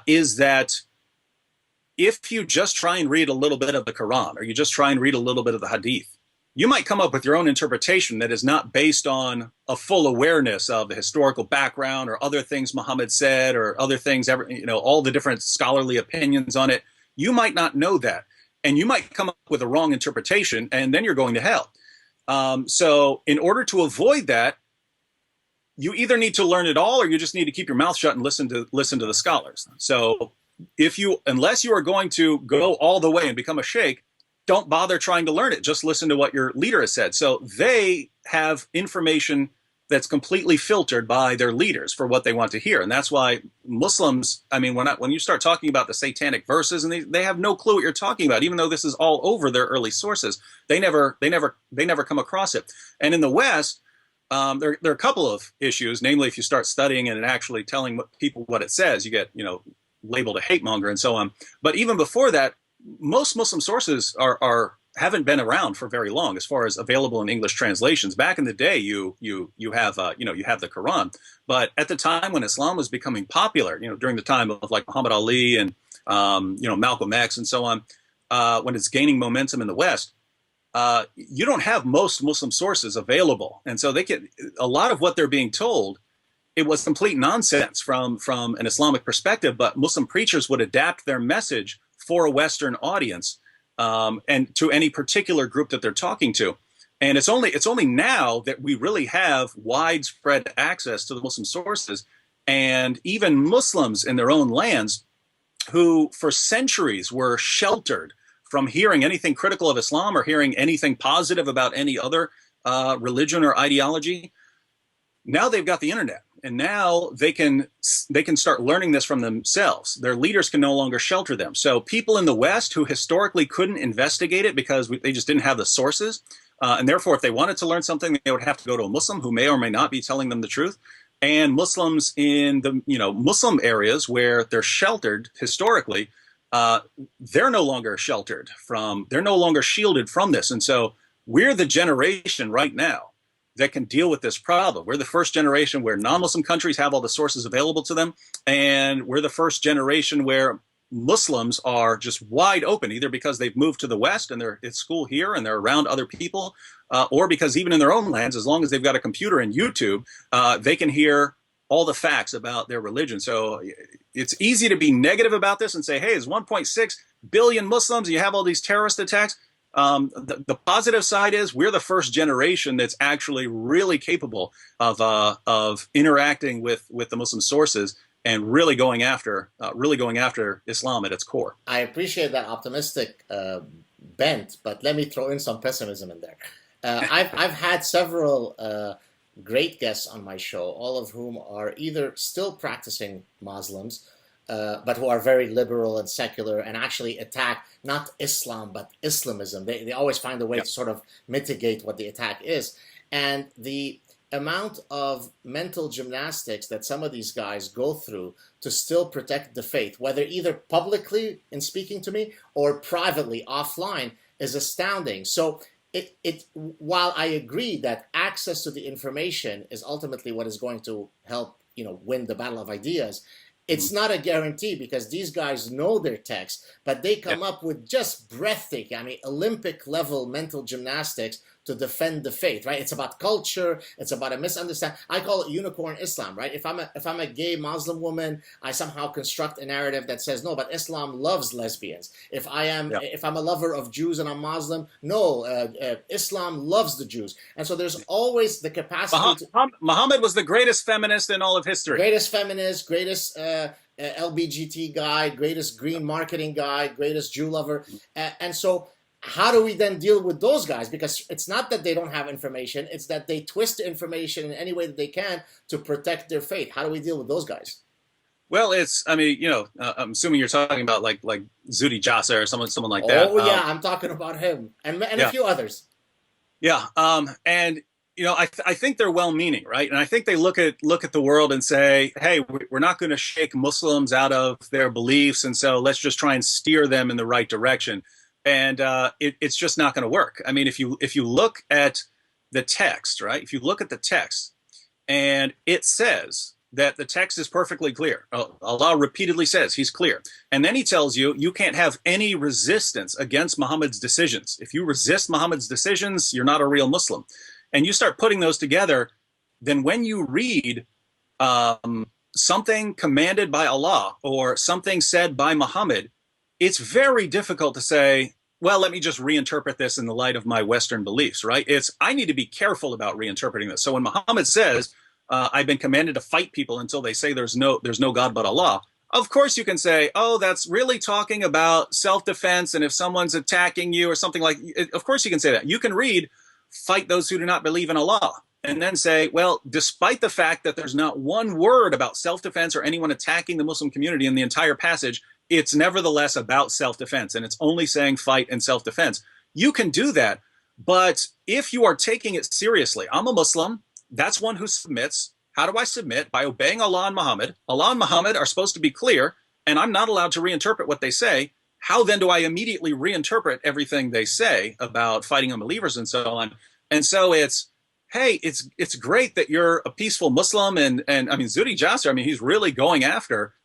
is that if you just try and read a little bit of the Quran, or you just try and read a little bit of the Hadith, you might come up with your own interpretation that is not based on a full awareness of the historical background or other things Muhammad said or other things, all the different scholarly opinions on it. You might not know that, and you might come up with a wrong interpretation, and then you're going to hell. So in order to avoid that, you either need to learn it all, or you just need to keep your mouth shut and listen to the scholars. So unless you are going to go all the way and become a sheikh, don't bother trying to learn it. Just listen to what your leader has said. So they have information that's completely filtered by their leaders for what they want to hear. And that's why Muslims, I mean, when you start talking about the satanic verses, and they have no clue what you're talking about, even though this is all over their early sources, they never come across it. And in the West, there are a couple of issues, namely, if you start studying it and actually telling people what it says, you get, labeled a hate monger and so on. But even before that, most Muslim sources haven't been around for very long as far as available in English translations. Back in the day, you have the Quran, but at the time when Islam was becoming popular, during the time of like Muhammad Ali and Malcolm X and so on, when it's gaining momentum in the West, you don't have most Muslim sources available, and so a lot of what they're being told, it was complete nonsense from an Islamic perspective, but Muslim preachers would adapt their message for a Western audience, and to any particular group that they're talking to. And it's only now that we really have widespread access to the Muslim sources, and even Muslims in their own lands who for centuries were sheltered from hearing anything critical of Islam or hearing anything positive about any other religion or ideology. Now they've got the internet, and now they can start learning this from themselves. Their leaders can no longer shelter them. So people in the West who historically couldn't investigate it because they just didn't have the sources, and therefore if they wanted to learn something, they would have to go to a Muslim who may or may not be telling them the truth. And Muslims in the Muslim areas where they're sheltered historically, they're no longer shielded from this. And so we're the generation right now that can deal with this problem. We're the first generation where non-Muslim countries have all the sources available to them. And we're the first generation where Muslims are just wide open, either because they've moved to the West and they're at school here and they're around other people, or because even in their own lands, as long as they've got a computer and YouTube, they can hear all the facts about their religion. So it's easy to be negative about this and say, hey, it's 1.6 billion Muslims, you have all these terrorist attacks. The positive side is we're the first generation that's actually really capable of interacting with the Muslim sources and really going after Islam at its core. I appreciate that optimistic bent, but let me throw in some pessimism in there. I've had several great guests on my show, all of whom are either still practicing Muslims, but who are very liberal and secular and actually attack not Islam, but Islamism. They always find a way to sort of mitigate what the attack is. And the amount of mental gymnastics that some of these guys go through to still protect the faith, whether either publicly in speaking to me or privately offline, is astounding. So while I agree that access to the information is ultimately what is going to help, win the battle of ideas, it's not a guarantee, because these guys know their text, but they come up with just breathtaking, Olympic level mental gymnastics to defend the faith, right? It's about culture. It's about a misunderstanding. I call it unicorn Islam, right? If I'm a gay Muslim woman, I somehow construct a narrative that says, no, but Islam loves lesbians. If I'm a lover of Jews and I'm Muslim, no, Islam loves the Jews. And so there's always the capacity Muhammad was the greatest feminist in all of history. Greatest feminist, greatest LBGT guy, greatest green marketing guy, greatest Jew lover. And so how do we then deal with those guys? Because it's not that they don't have information, it's that they twist the information in any way that they can to protect their faith. How do we deal with those guys? Well, I'm assuming you're talking about like Zudi Jasa or someone like that. Oh yeah, I'm talking about him and a few others. Yeah, and I think they're well-meaning, right? And I think they look at the world and say, hey, we're not going to shake Muslims out of their beliefs, and so let's just try and steer them in the right direction. and it's just not going to work. I mean, if you look at the text, right? If you look at the text, and it says that the text is perfectly clear. Allah repeatedly says he's clear, and then he tells you you can't have any resistance against Muhammad's decisions. If you resist Muhammad's decisions, you're not a real Muslim. And you start putting those together, then when you read something commanded by Allah or something said by Muhammad, it's very difficult to say, well, let me just reinterpret this in the light of my Western beliefs, right? I need to be careful about reinterpreting this. So when Muhammad says, I've been commanded to fight people until they say there's no God but Allah, of course you can say, oh, that's really talking about self-defense, and if someone's attacking you or something like, of course you can say that. You can read, fight those who do not believe in Allah, and then say, well, despite the fact that there's not one word about self-defense or anyone attacking the Muslim community in the entire passage, it's nevertheless about self-defense, and it's only saying fight and self-defense. You can do that, but if you are taking it seriously, I'm a Muslim, that's one who submits. How do I submit? By obeying Allah and Muhammad. Allah and Muhammad are supposed to be clear, and I'm not allowed to reinterpret what they say. How then do I immediately reinterpret everything they say about fighting unbelievers and so on? And so it's, hey, it's great that you're a peaceful Muslim, and I mean, Zuhdi Jasser, I mean, he's really going after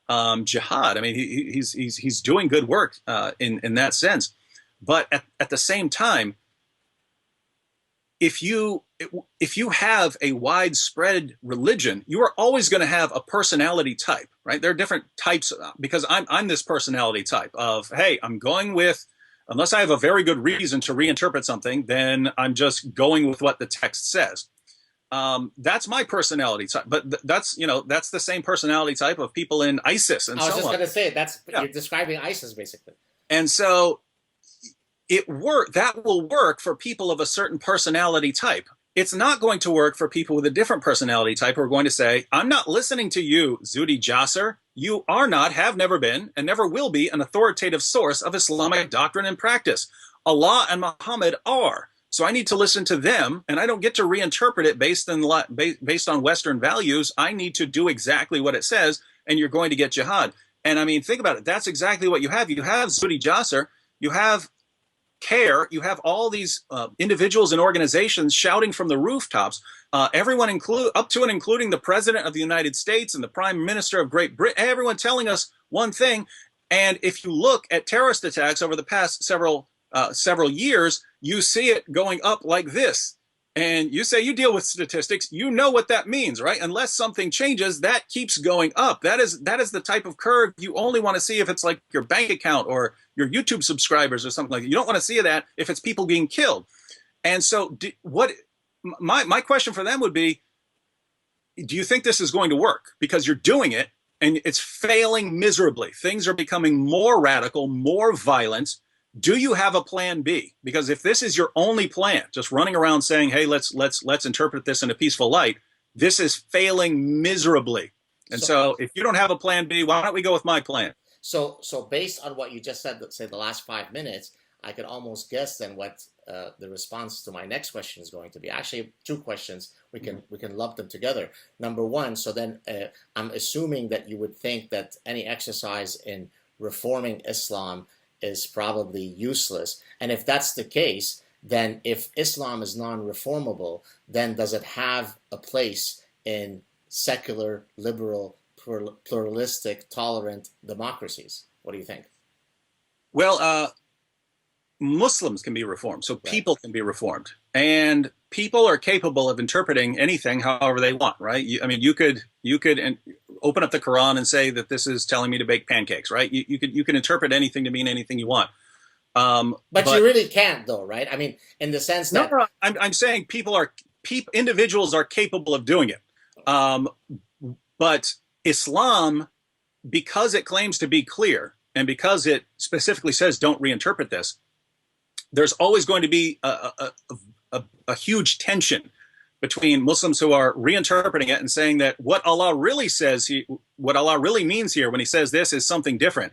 jihad. I mean, he's doing good work in that sense. But at the same time, if you have a widespread religion, you are always going to have a personality type, right? There are different types, because I'm this personality type of, hey, I'm going with, unless I have a very good reason to reinterpret something, then I'm just going with what the text says. That's my personality type, but that's the same personality type of people in ISIS and so on. I was just going to say, you're describing ISIS basically. And so that will work for people of a certain personality type. It's not going to work for people with a different personality type who are going to say, I'm not listening to you, Zuhdi Jasser. You are not, have never been, and never will be an authoritative source of Islamic doctrine and practice. Allah and Muhammad are. So I need to listen to them, and I don't get to reinterpret it based on Western values. I need to do exactly what it says, and you're going to get jihad. And I mean, think about it. That's exactly what you have. You have Zuhdi Jasser. You have CARE, you have all these individuals and organizations shouting from the rooftops, everyone up to and including the President of the United States and the Prime Minister of Great Britain, everyone telling us one thing. And if you look at terrorist attacks over the past several years, you see it going up like this. And you say you deal with statistics, you know what that means, right? Unless something changes, that keeps going up. That is the type of curve you only want to see if it's like your bank account or your YouTube subscribers or something like that. You don't want to see that if it's people being killed. And so my question for them would be, do you think this is going to work? Because you're doing it and it's failing miserably. Things are becoming more radical, more violent. Do you have a plan B? Because if this is your only plan, just running around saying, hey, let's interpret this in a peaceful light, this is failing miserably. And so if you don't have a plan B, why don't we go with my plan? So based on what you just said, let's say the last 5 minutes, I could almost guess then what the response to my next question is going to be. Actually, 2 questions. We can lump them together. Number one, so then I'm assuming that you would think that any exercise in reforming Islam is probably useless. And if that's the case, then if Islam is non-reformable, then does it have a place in secular, liberal, pluralistic, tolerant democracies? What do you think? Well, Muslims can be reformed, so people can be reformed, and people are capable of interpreting anything however they want, right? You could open up the Qur'an and say that this is telling me to bake pancakes, right? You can interpret anything to mean anything you want. But you really can't, though, right? I mean, in the sense that I'm saying individuals are capable of doing it, but Islam, because it claims to be clear and because it specifically says don't reinterpret this, there's always going to be a huge tension between Muslims who are reinterpreting it and saying that what Allah really means here when he says this is something different.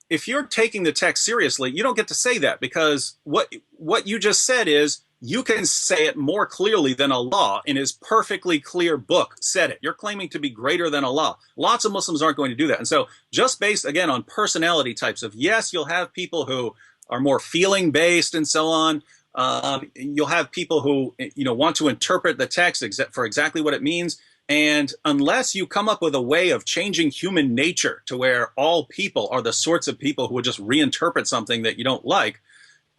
If you're taking the text seriously, you don't get to say that, because what you just said is you can say it more clearly than Allah in his perfectly clear book said it. You're claiming to be greater than Allah. Lots of Muslims aren't going to do that. And so just based, again, on personality types of, yes, you'll have people who are more feeling based and so on. You'll have people who want to interpret the text for exactly what it means. And unless you come up with a way of changing human nature to where all people are the sorts of people who would just reinterpret something that you don't like,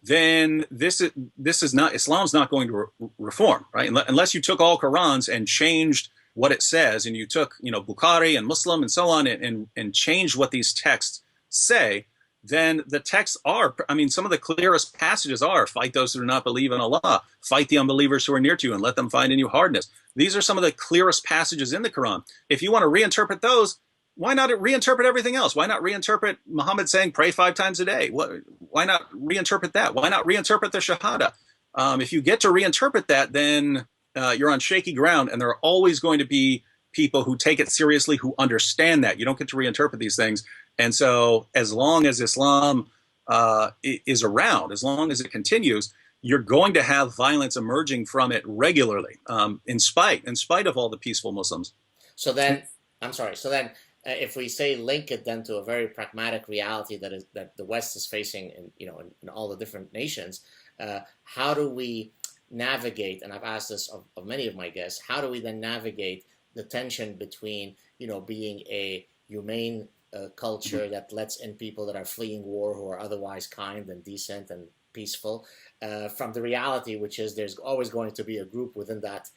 then this is not, Islam's not going to reform, right? Unless you took all Qurans and changed what it says, and you took, Bukhari and Muslim and so on, and changed what these texts say, then the texts are, some of the clearest passages are, fight those who do not believe in Allah, fight the unbelievers who are near to you, and let them find in you hardness. These are some of the clearest passages in the Quran. If you want to reinterpret those, why not reinterpret everything else? Why not reinterpret Muhammad saying pray 5 times a day? Why not reinterpret that? Why not reinterpret the Shahada? If you get to reinterpret that, then you're on shaky ground, and there are always going to be people who take it seriously, who understand that. You don't get to reinterpret these things. And so as long as Islam is around, as long as it continues, you're going to have violence emerging from it regularly, in spite of all the peaceful Muslims. So then, if we say link it then to a very pragmatic reality that the West is facing in all the different nations, how do we navigate? And I've asked this of many of my guests. How do we then navigate the tension between being a humane culture that lets in people that are fleeing war, who are otherwise kind and decent and peaceful, from the reality, which is there's always going to be a group within that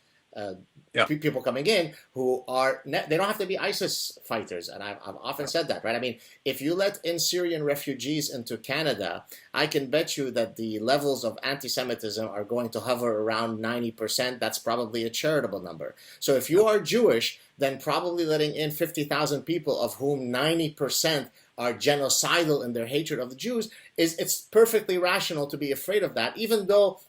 people coming in who are, they don't have to be ISIS fighters. And I've often said that, right? If you let in Syrian refugees into Canada, I can bet you that the levels of anti-Semitism are going to hover around 90%. That's probably a charitable number. So if you are Jewish, then probably letting in 50,000 people, of whom 90% are genocidal in their hatred of the Jews, it's perfectly rational to be afraid of that, even though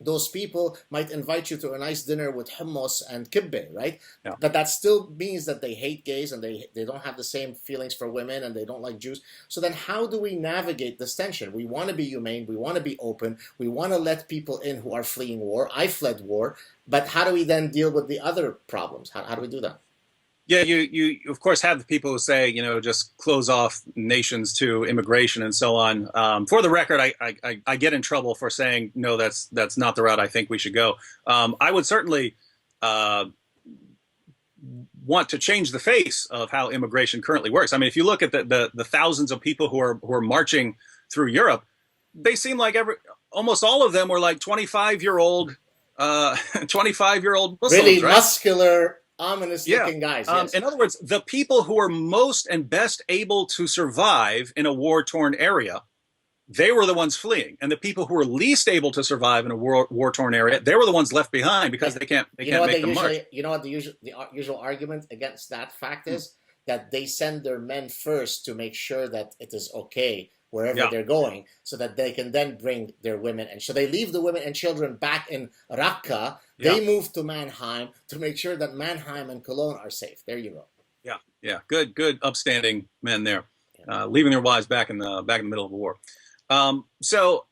those people might invite you to a nice dinner with hummus and kibbeh, right? Yeah. But that still means that they hate gays, and they don't have the same feelings for women, and they don't like Jews. So then how do we navigate this tension? We want to be humane, we want to be open, we want to let people in who are fleeing war. I fled war, but how do we then deal with the other problems? How do we do that? Yeah, you of course have the people who say, just close off nations to immigration and so on. For the record, I get in trouble for saying, no, that's not the route I think we should go. I would certainly want to change the face of how immigration currently works. If you look at the thousands of people who are marching through Europe, they seem like almost all of them were like 25-year-old Muslims, really, right? Muscular, ominous-looking guys. Yes. In other words, the people who are most and best able to survive in a war-torn area, they were the ones fleeing, and the people who were least able to survive in a war-torn area, they were the ones left behind because they can't make the march. You know what the usual argument against that fact is? That they send their men first to make sure that it is okay wherever they're going, so that they can then bring their women. And so they leave the women and children back in Raqqa. They move to Mannheim to make sure that Mannheim and Cologne are safe. There you go. Yeah. Good, upstanding men there, leaving their wives back in the middle of the war. So,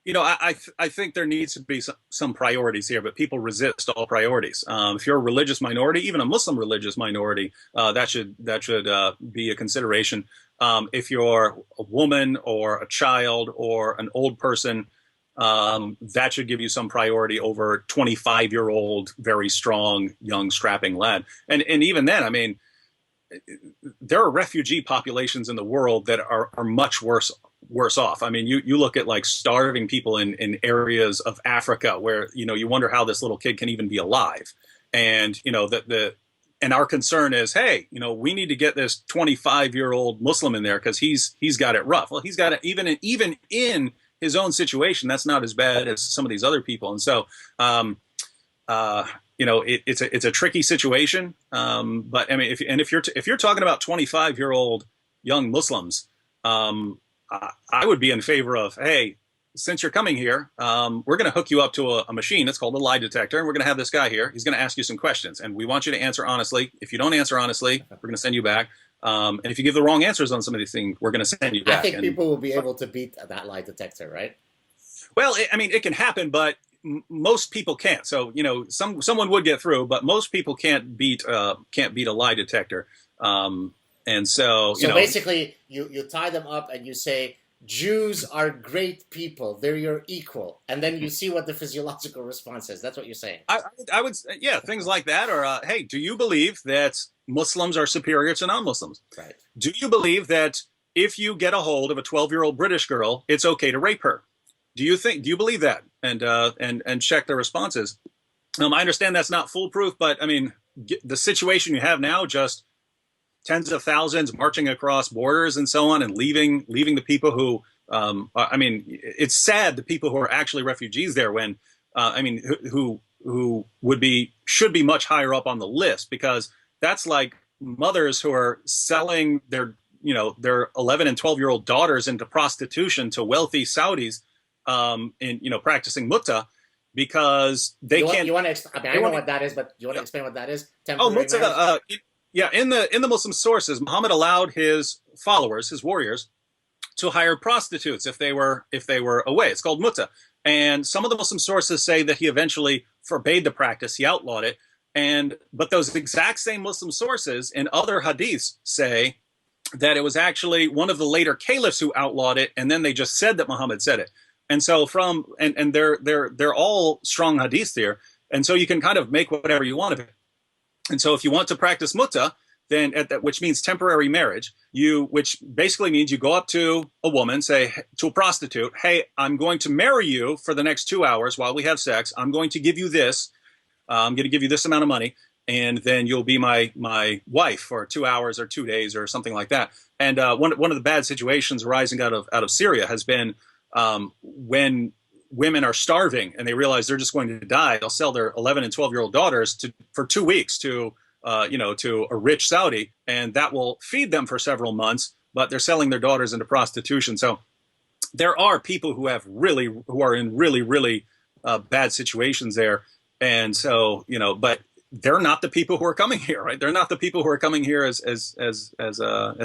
I think there needs to be some priorities here, but people resist all priorities. If you're a religious minority, even a Muslim religious minority, that should be a consideration. If you're a woman or a child or an old person, that should give you some priority over 25-year-old, very strong, young, strapping lad. And even then, there are refugee populations in the world that are much worse off. You look at like starving people in areas of Africa where, you wonder how this little kid can even be alive. And, and our concern is, hey, we need to get this 25-year-old Muslim in there because he's got it rough. Well, he's got it even in his own situation. That's not as bad as some of these other people. And so, it's a tricky situation. But if you're talking about 25-year-old young Muslims, I would be in favor of, hey, since you're coming here, we're going to hook you up to a machine. It's called a lie detector. And we're going to have this guy here. He's going to ask you some questions. And we want you to answer honestly. If you don't answer honestly, we're going to send you back. And if you give the wrong answers on some of these things, we're going to send you back. I think people will be able to beat that lie detector, right? Well, it can happen, but most people can't. So, someone would get through, but most people can't beat a lie detector. And so, basically, you tie them up and you say, Jews are great people. They're your equal. And then you see what the physiological response is. That's what you're saying. I would, yeah, things like that. Or, hey, do you believe that Muslims are superior to non-Muslims? Right. Do you believe that if you get a hold of a 12-year-old British girl, it's okay to rape her? Do you believe that? And check their responses. I understand that's not foolproof, but I mean, the situation you have now, just tens of thousands marching across borders and so on, and leaving the people who, I mean, it's sad the people who are actually refugees there, when, I mean, who should be much higher up on the list, because that's like mothers who are selling their 11 and 12-year-old daughters into prostitution to wealthy Saudis, practicing mutta, because they can't. I know what that is, but you want to explain what that is? Oh, mutta. Yeah, in the Muslim sources, Muhammad allowed his followers, his warriors, to hire prostitutes if they were away. It's called mutta. And some of the Muslim sources say that he eventually forbade the practice, he outlawed it. But those exact same Muslim sources in other hadiths say that it was actually one of the later caliphs who outlawed it, and then they just said that Muhammad said it. And so they're all strong hadiths here, and so you can kind of make whatever you want of it. And so if you want to practice mutta, then which means temporary marriage, which basically means you go up to a woman, say to a prostitute, hey, I'm going to marry you for the next 2 hours while we have sex. I'm going to give you this. I'm going to give you this amount of money, and then you'll be my wife for 2 hours or 2 days or something like that. And one of the bad situations arising out of Syria has been when women are starving and they realize they're just going to die, they'll sell their 11 and 12-year-old daughters for 2 weeks to a rich Saudi, and that will feed them for several months, but they're selling their daughters into prostitution. So there are people who are in really bad situations there. And so, but they're not the people who are coming here, right? They're not the people who are coming here as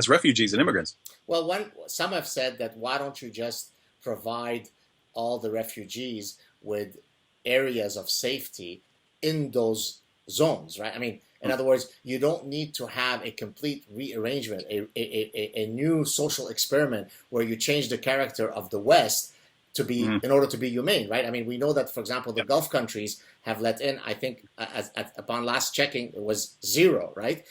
refugees and immigrants. Well, some have said that why don't you just provide all the refugees with areas of safety in those zones, right? I mean, in other words, you don't need to have a complete rearrangement, a new social experiment where you change the character of the West to be in order to be humane, right? I mean, we know that, for example, the Gulf countries have let in, I think, upon last checking, it was 0, right?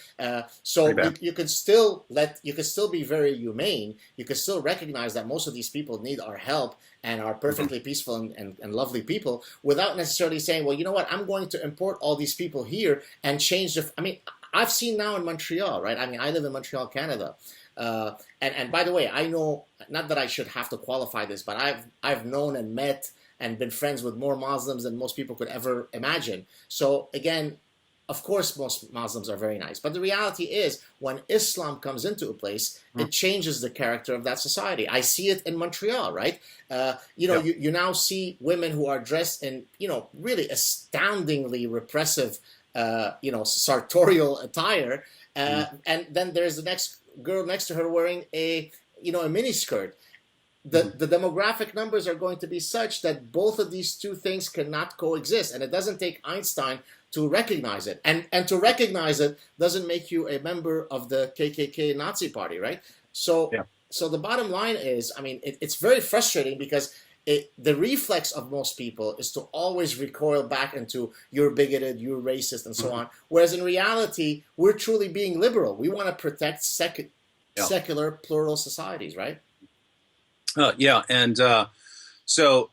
So you could still be very humane. You could still recognize that most of these people need our help and are perfectly peaceful and lovely people, without necessarily saying, well, you know what, I'm going to import all these people here and change I mean, I've seen now in Montreal, right? I mean, I live in Montreal, Canada. And by the way, I know, not that I should have to qualify this, but I've known and met and been friends with more Muslims than most people could ever imagine. So again, of course, most Muslims are very nice. But the reality is, when Islam comes into a place, it changes the character of that society. I see it in Montreal, right? You now see women who are dressed in, really astoundingly repressive, sartorial attire. And then there's the next girl next to her wearing a mini skirt. The demographic numbers are going to be such that both of these two things cannot coexist, and it doesn't take Einstein to recognize it. And to recognize it doesn't make you a member of the KKK Nazi party, right? So the bottom line is, I mean, it's very frustrating because the reflex of most people is to always recoil back into you're bigoted, you're racist, and so on. Whereas in reality, we're truly being liberal. We want to protect secular, plural societies, right? So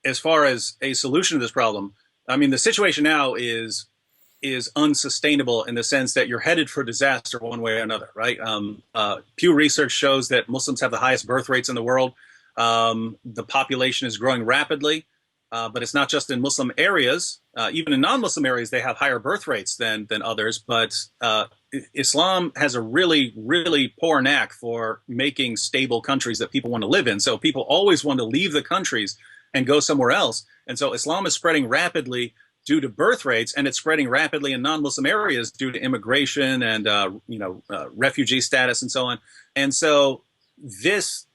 as far as a solution to this problem, I mean, the situation now is unsustainable in the sense that you're headed for disaster one way or another, right? Pew Research shows that Muslims have the highest birth rates in the world. The population is growing rapidly, but it's not just in Muslim areas. Even in non-Muslim areas, they have higher birth rates than others. But Islam has a really, really poor knack for making stable countries that people want to live in. So people always want to leave the countries and go somewhere else. And so Islam is spreading rapidly due to birth rates, and it's spreading rapidly in non-Muslim areas due to immigration and refugee status and so on. And so this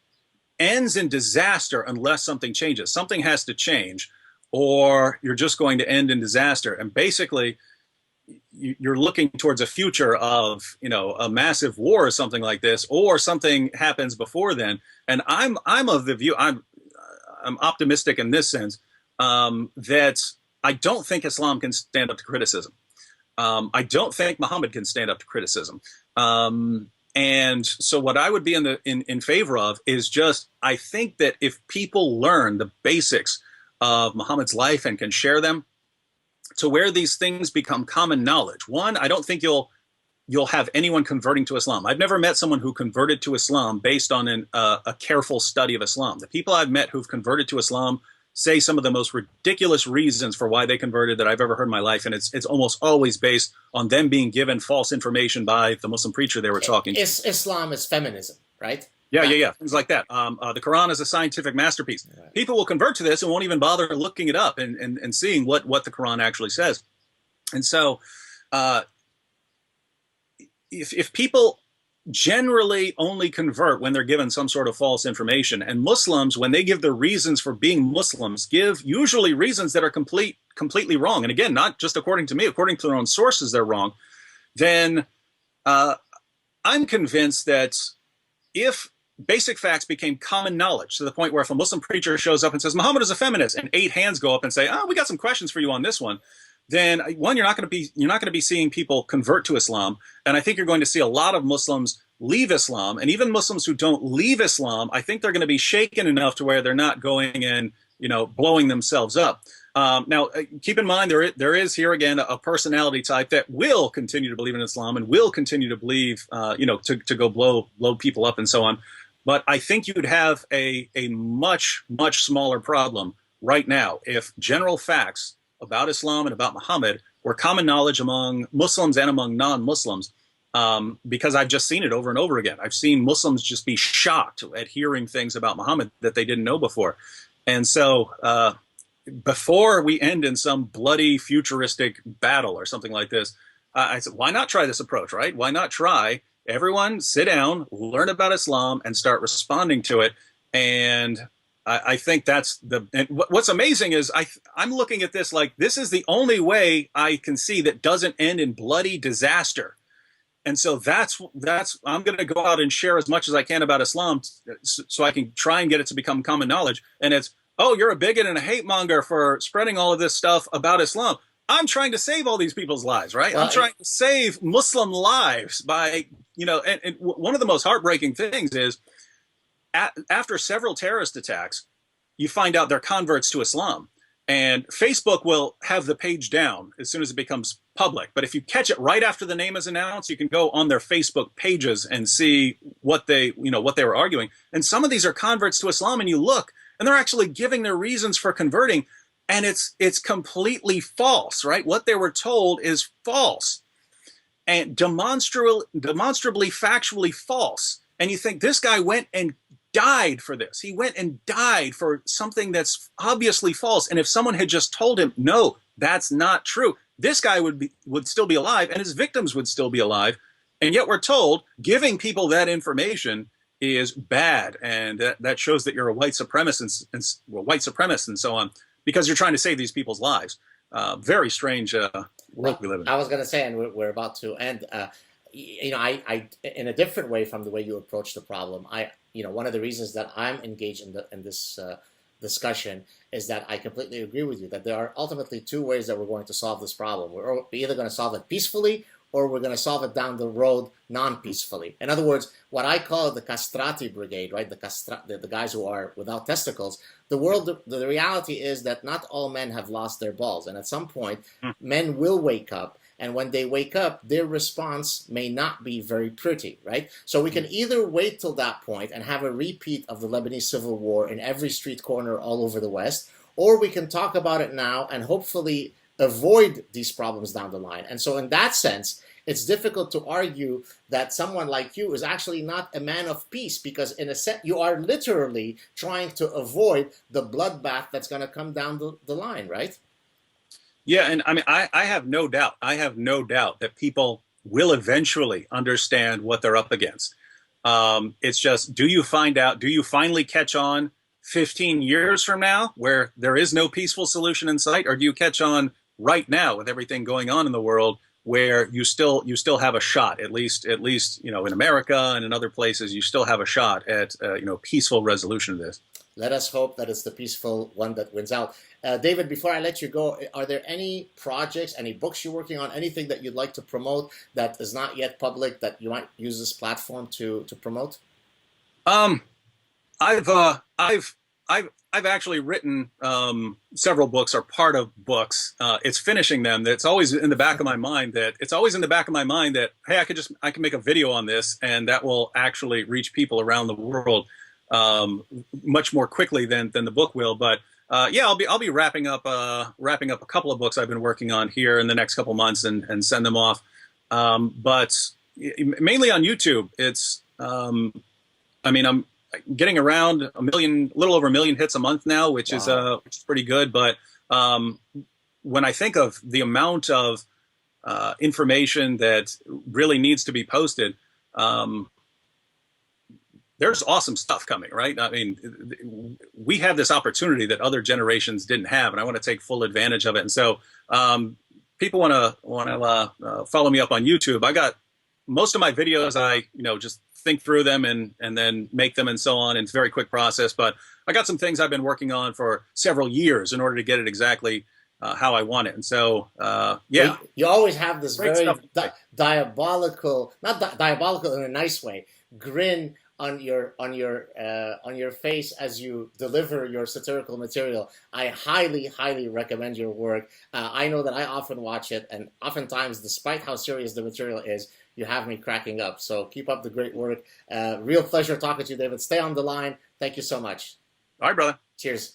ends in disaster unless something changes. Something has to change, or you're just going to end in disaster. And basically, you're looking towards a future of, a massive war or something like this, or something happens before then. And I'm of the view, I'm optimistic in this sense, that I don't think Islam can stand up to criticism. I don't think Muhammad can stand up to criticism. And so what I would be in favor of is just, I think that if people learn the basics of Muhammad's life and can share them to where these things become common knowledge. One, I don't think you'll have anyone converting to Islam. I've never met someone who converted to Islam based on a careful study of Islam. The people I've met who've converted to Islam say some of the most ridiculous reasons for why they converted that I've ever heard in my life. And it's almost always based on them being given false information by the Muslim preacher they were talking to. Islam is feminism, right? Yeah. Things like that. The Qur'an is a scientific masterpiece. Right. People will convert to this and won't even bother looking it up and seeing what the Qur'an actually says. And so if people generally only convert when they're given some sort of false information, and Muslims, when they give their reasons for being Muslims, give usually reasons that are completely wrong, and again, not just according to me, according to their own sources, they're wrong, then I'm convinced that if basic facts became common knowledge to the point where if a Muslim preacher shows up and says, Muhammad is a feminist, and 8 hands go up and say, we got some questions for you on this one, then one, you're not going to be seeing people convert to Islam. And I think you're going to see a lot of Muslims leave Islam, and even Muslims who don't leave Islam, I think they're going to be shaken enough to where they're not going and, blowing themselves up. Now, keep in mind, there is here again a personality type that will continue to believe in Islam and will continue to believe, to go blow people up and so on. But I think you'd have a much, much smaller problem right now if general facts about Islam and about Muhammad were common knowledge among Muslims and among non-Muslims, because I've just seen it over and over again. I've seen Muslims just be shocked at hearing things about Muhammad that they didn't know before. And so before we end in some bloody futuristic battle or something like this, I said, why not try this approach, right? Why not try everyone sit down, learn about Islam, and start responding to it? And I think that's and what's amazing is I'm looking at this like this is the only way I can see that doesn't end in bloody disaster. And so that's I'm going to go out and share as much as I can about Islam so I can try and get it to become common knowledge. And it's, you're a bigot and a hate monger for spreading all of this stuff about Islam. I'm trying to save all these people's lives, right? Well, I'm trying to save Muslim lives by, and one of the most heartbreaking things is after several terrorist attacks, you find out they're converts to Islam. And Facebook will have the page down as soon as it becomes public. But if you catch it right after the name is announced, you can go on their Facebook pages and see what they were arguing. And some of these are converts to Islam, and you look, and they're actually giving their reasons for converting, and it's completely false, right? What they were told is false and demonstrably factually false. And you think this guy went and died for this. He went and died for something that's obviously false. And if someone had just told him, no, that's not true, this guy would still be alive and his victims would still be alive. And yet we're told giving people that information is bad. And that shows that you're a white supremacist and so on, because you're trying to save these people's lives. Very strange world we live in. I was going to say, and we're about to end, I in a different way from the way you approach the problem, one of the reasons that I'm engaged in this discussion is that I completely agree with you that there are ultimately 2 ways that we're going to solve this problem. We're either going to solve it peacefully or we're going to solve it down the road non-peacefully. In other words, what I call the castrati brigade, right? The guys who are without testicles. The reality is that not all men have lost their balls, and at some point, men will wake up. And when they wake up, their response may not be very pretty, right? So we can either wait till that point and have a repeat of the Lebanese Civil War in every street corner all over the West, or we can talk about it now and hopefully avoid these problems down the line. And so in that sense, it's difficult to argue that someone like you is actually not a man of peace, because in a sense, you are literally trying to avoid the bloodbath that's going to come down the line, right? Yeah, and I mean, I have no doubt. I have no doubt that people will eventually understand what they're up against. It's just, do you finally catch on 15 years from now where there is no peaceful solution in sight? Or do you catch on right now with everything going on in the world where you still have a shot, at least in America and in other places, you still have a shot at peaceful resolution of this. Let us hope that it's the peaceful one that wins out. David, before I let you go, are there any projects, any books you're working on, anything that you'd like to promote that is not yet public that you might use this platform to promote? I've actually written several books, or part of books. It's finishing them. That's always in the back of my mind. That hey, I can make a video on this, and that will actually reach people around the world much more quickly than the book will. But yeah, I'll be wrapping up a couple of books I've been working on here in the next couple months and send them off. But mainly on YouTube. It's I'm getting around a little over a million hits a month now, which is pretty good. But when I think of the amount of information that really needs to be posted, there's awesome stuff coming, right? I mean, we have this opportunity that other generations didn't have, and I want to take full advantage of it. And so, people want to follow me up on YouTube. I got most of my videos. I just think through them and then make them and so on. And it's a very quick process. But I got some things I've been working on for several years in order to get it exactly how I want it. And so, yeah, you always have this Great very stuff. diabolical, not diabolical in a nice way, grin on your face as you deliver your satirical material. I highly recommend your work. I know that I often watch it, and oftentimes, despite how serious the material is, you have me cracking up. So keep up the great work. Real pleasure talking to you, David. Stay on the line. Thank you so much. All right, brother. Cheers.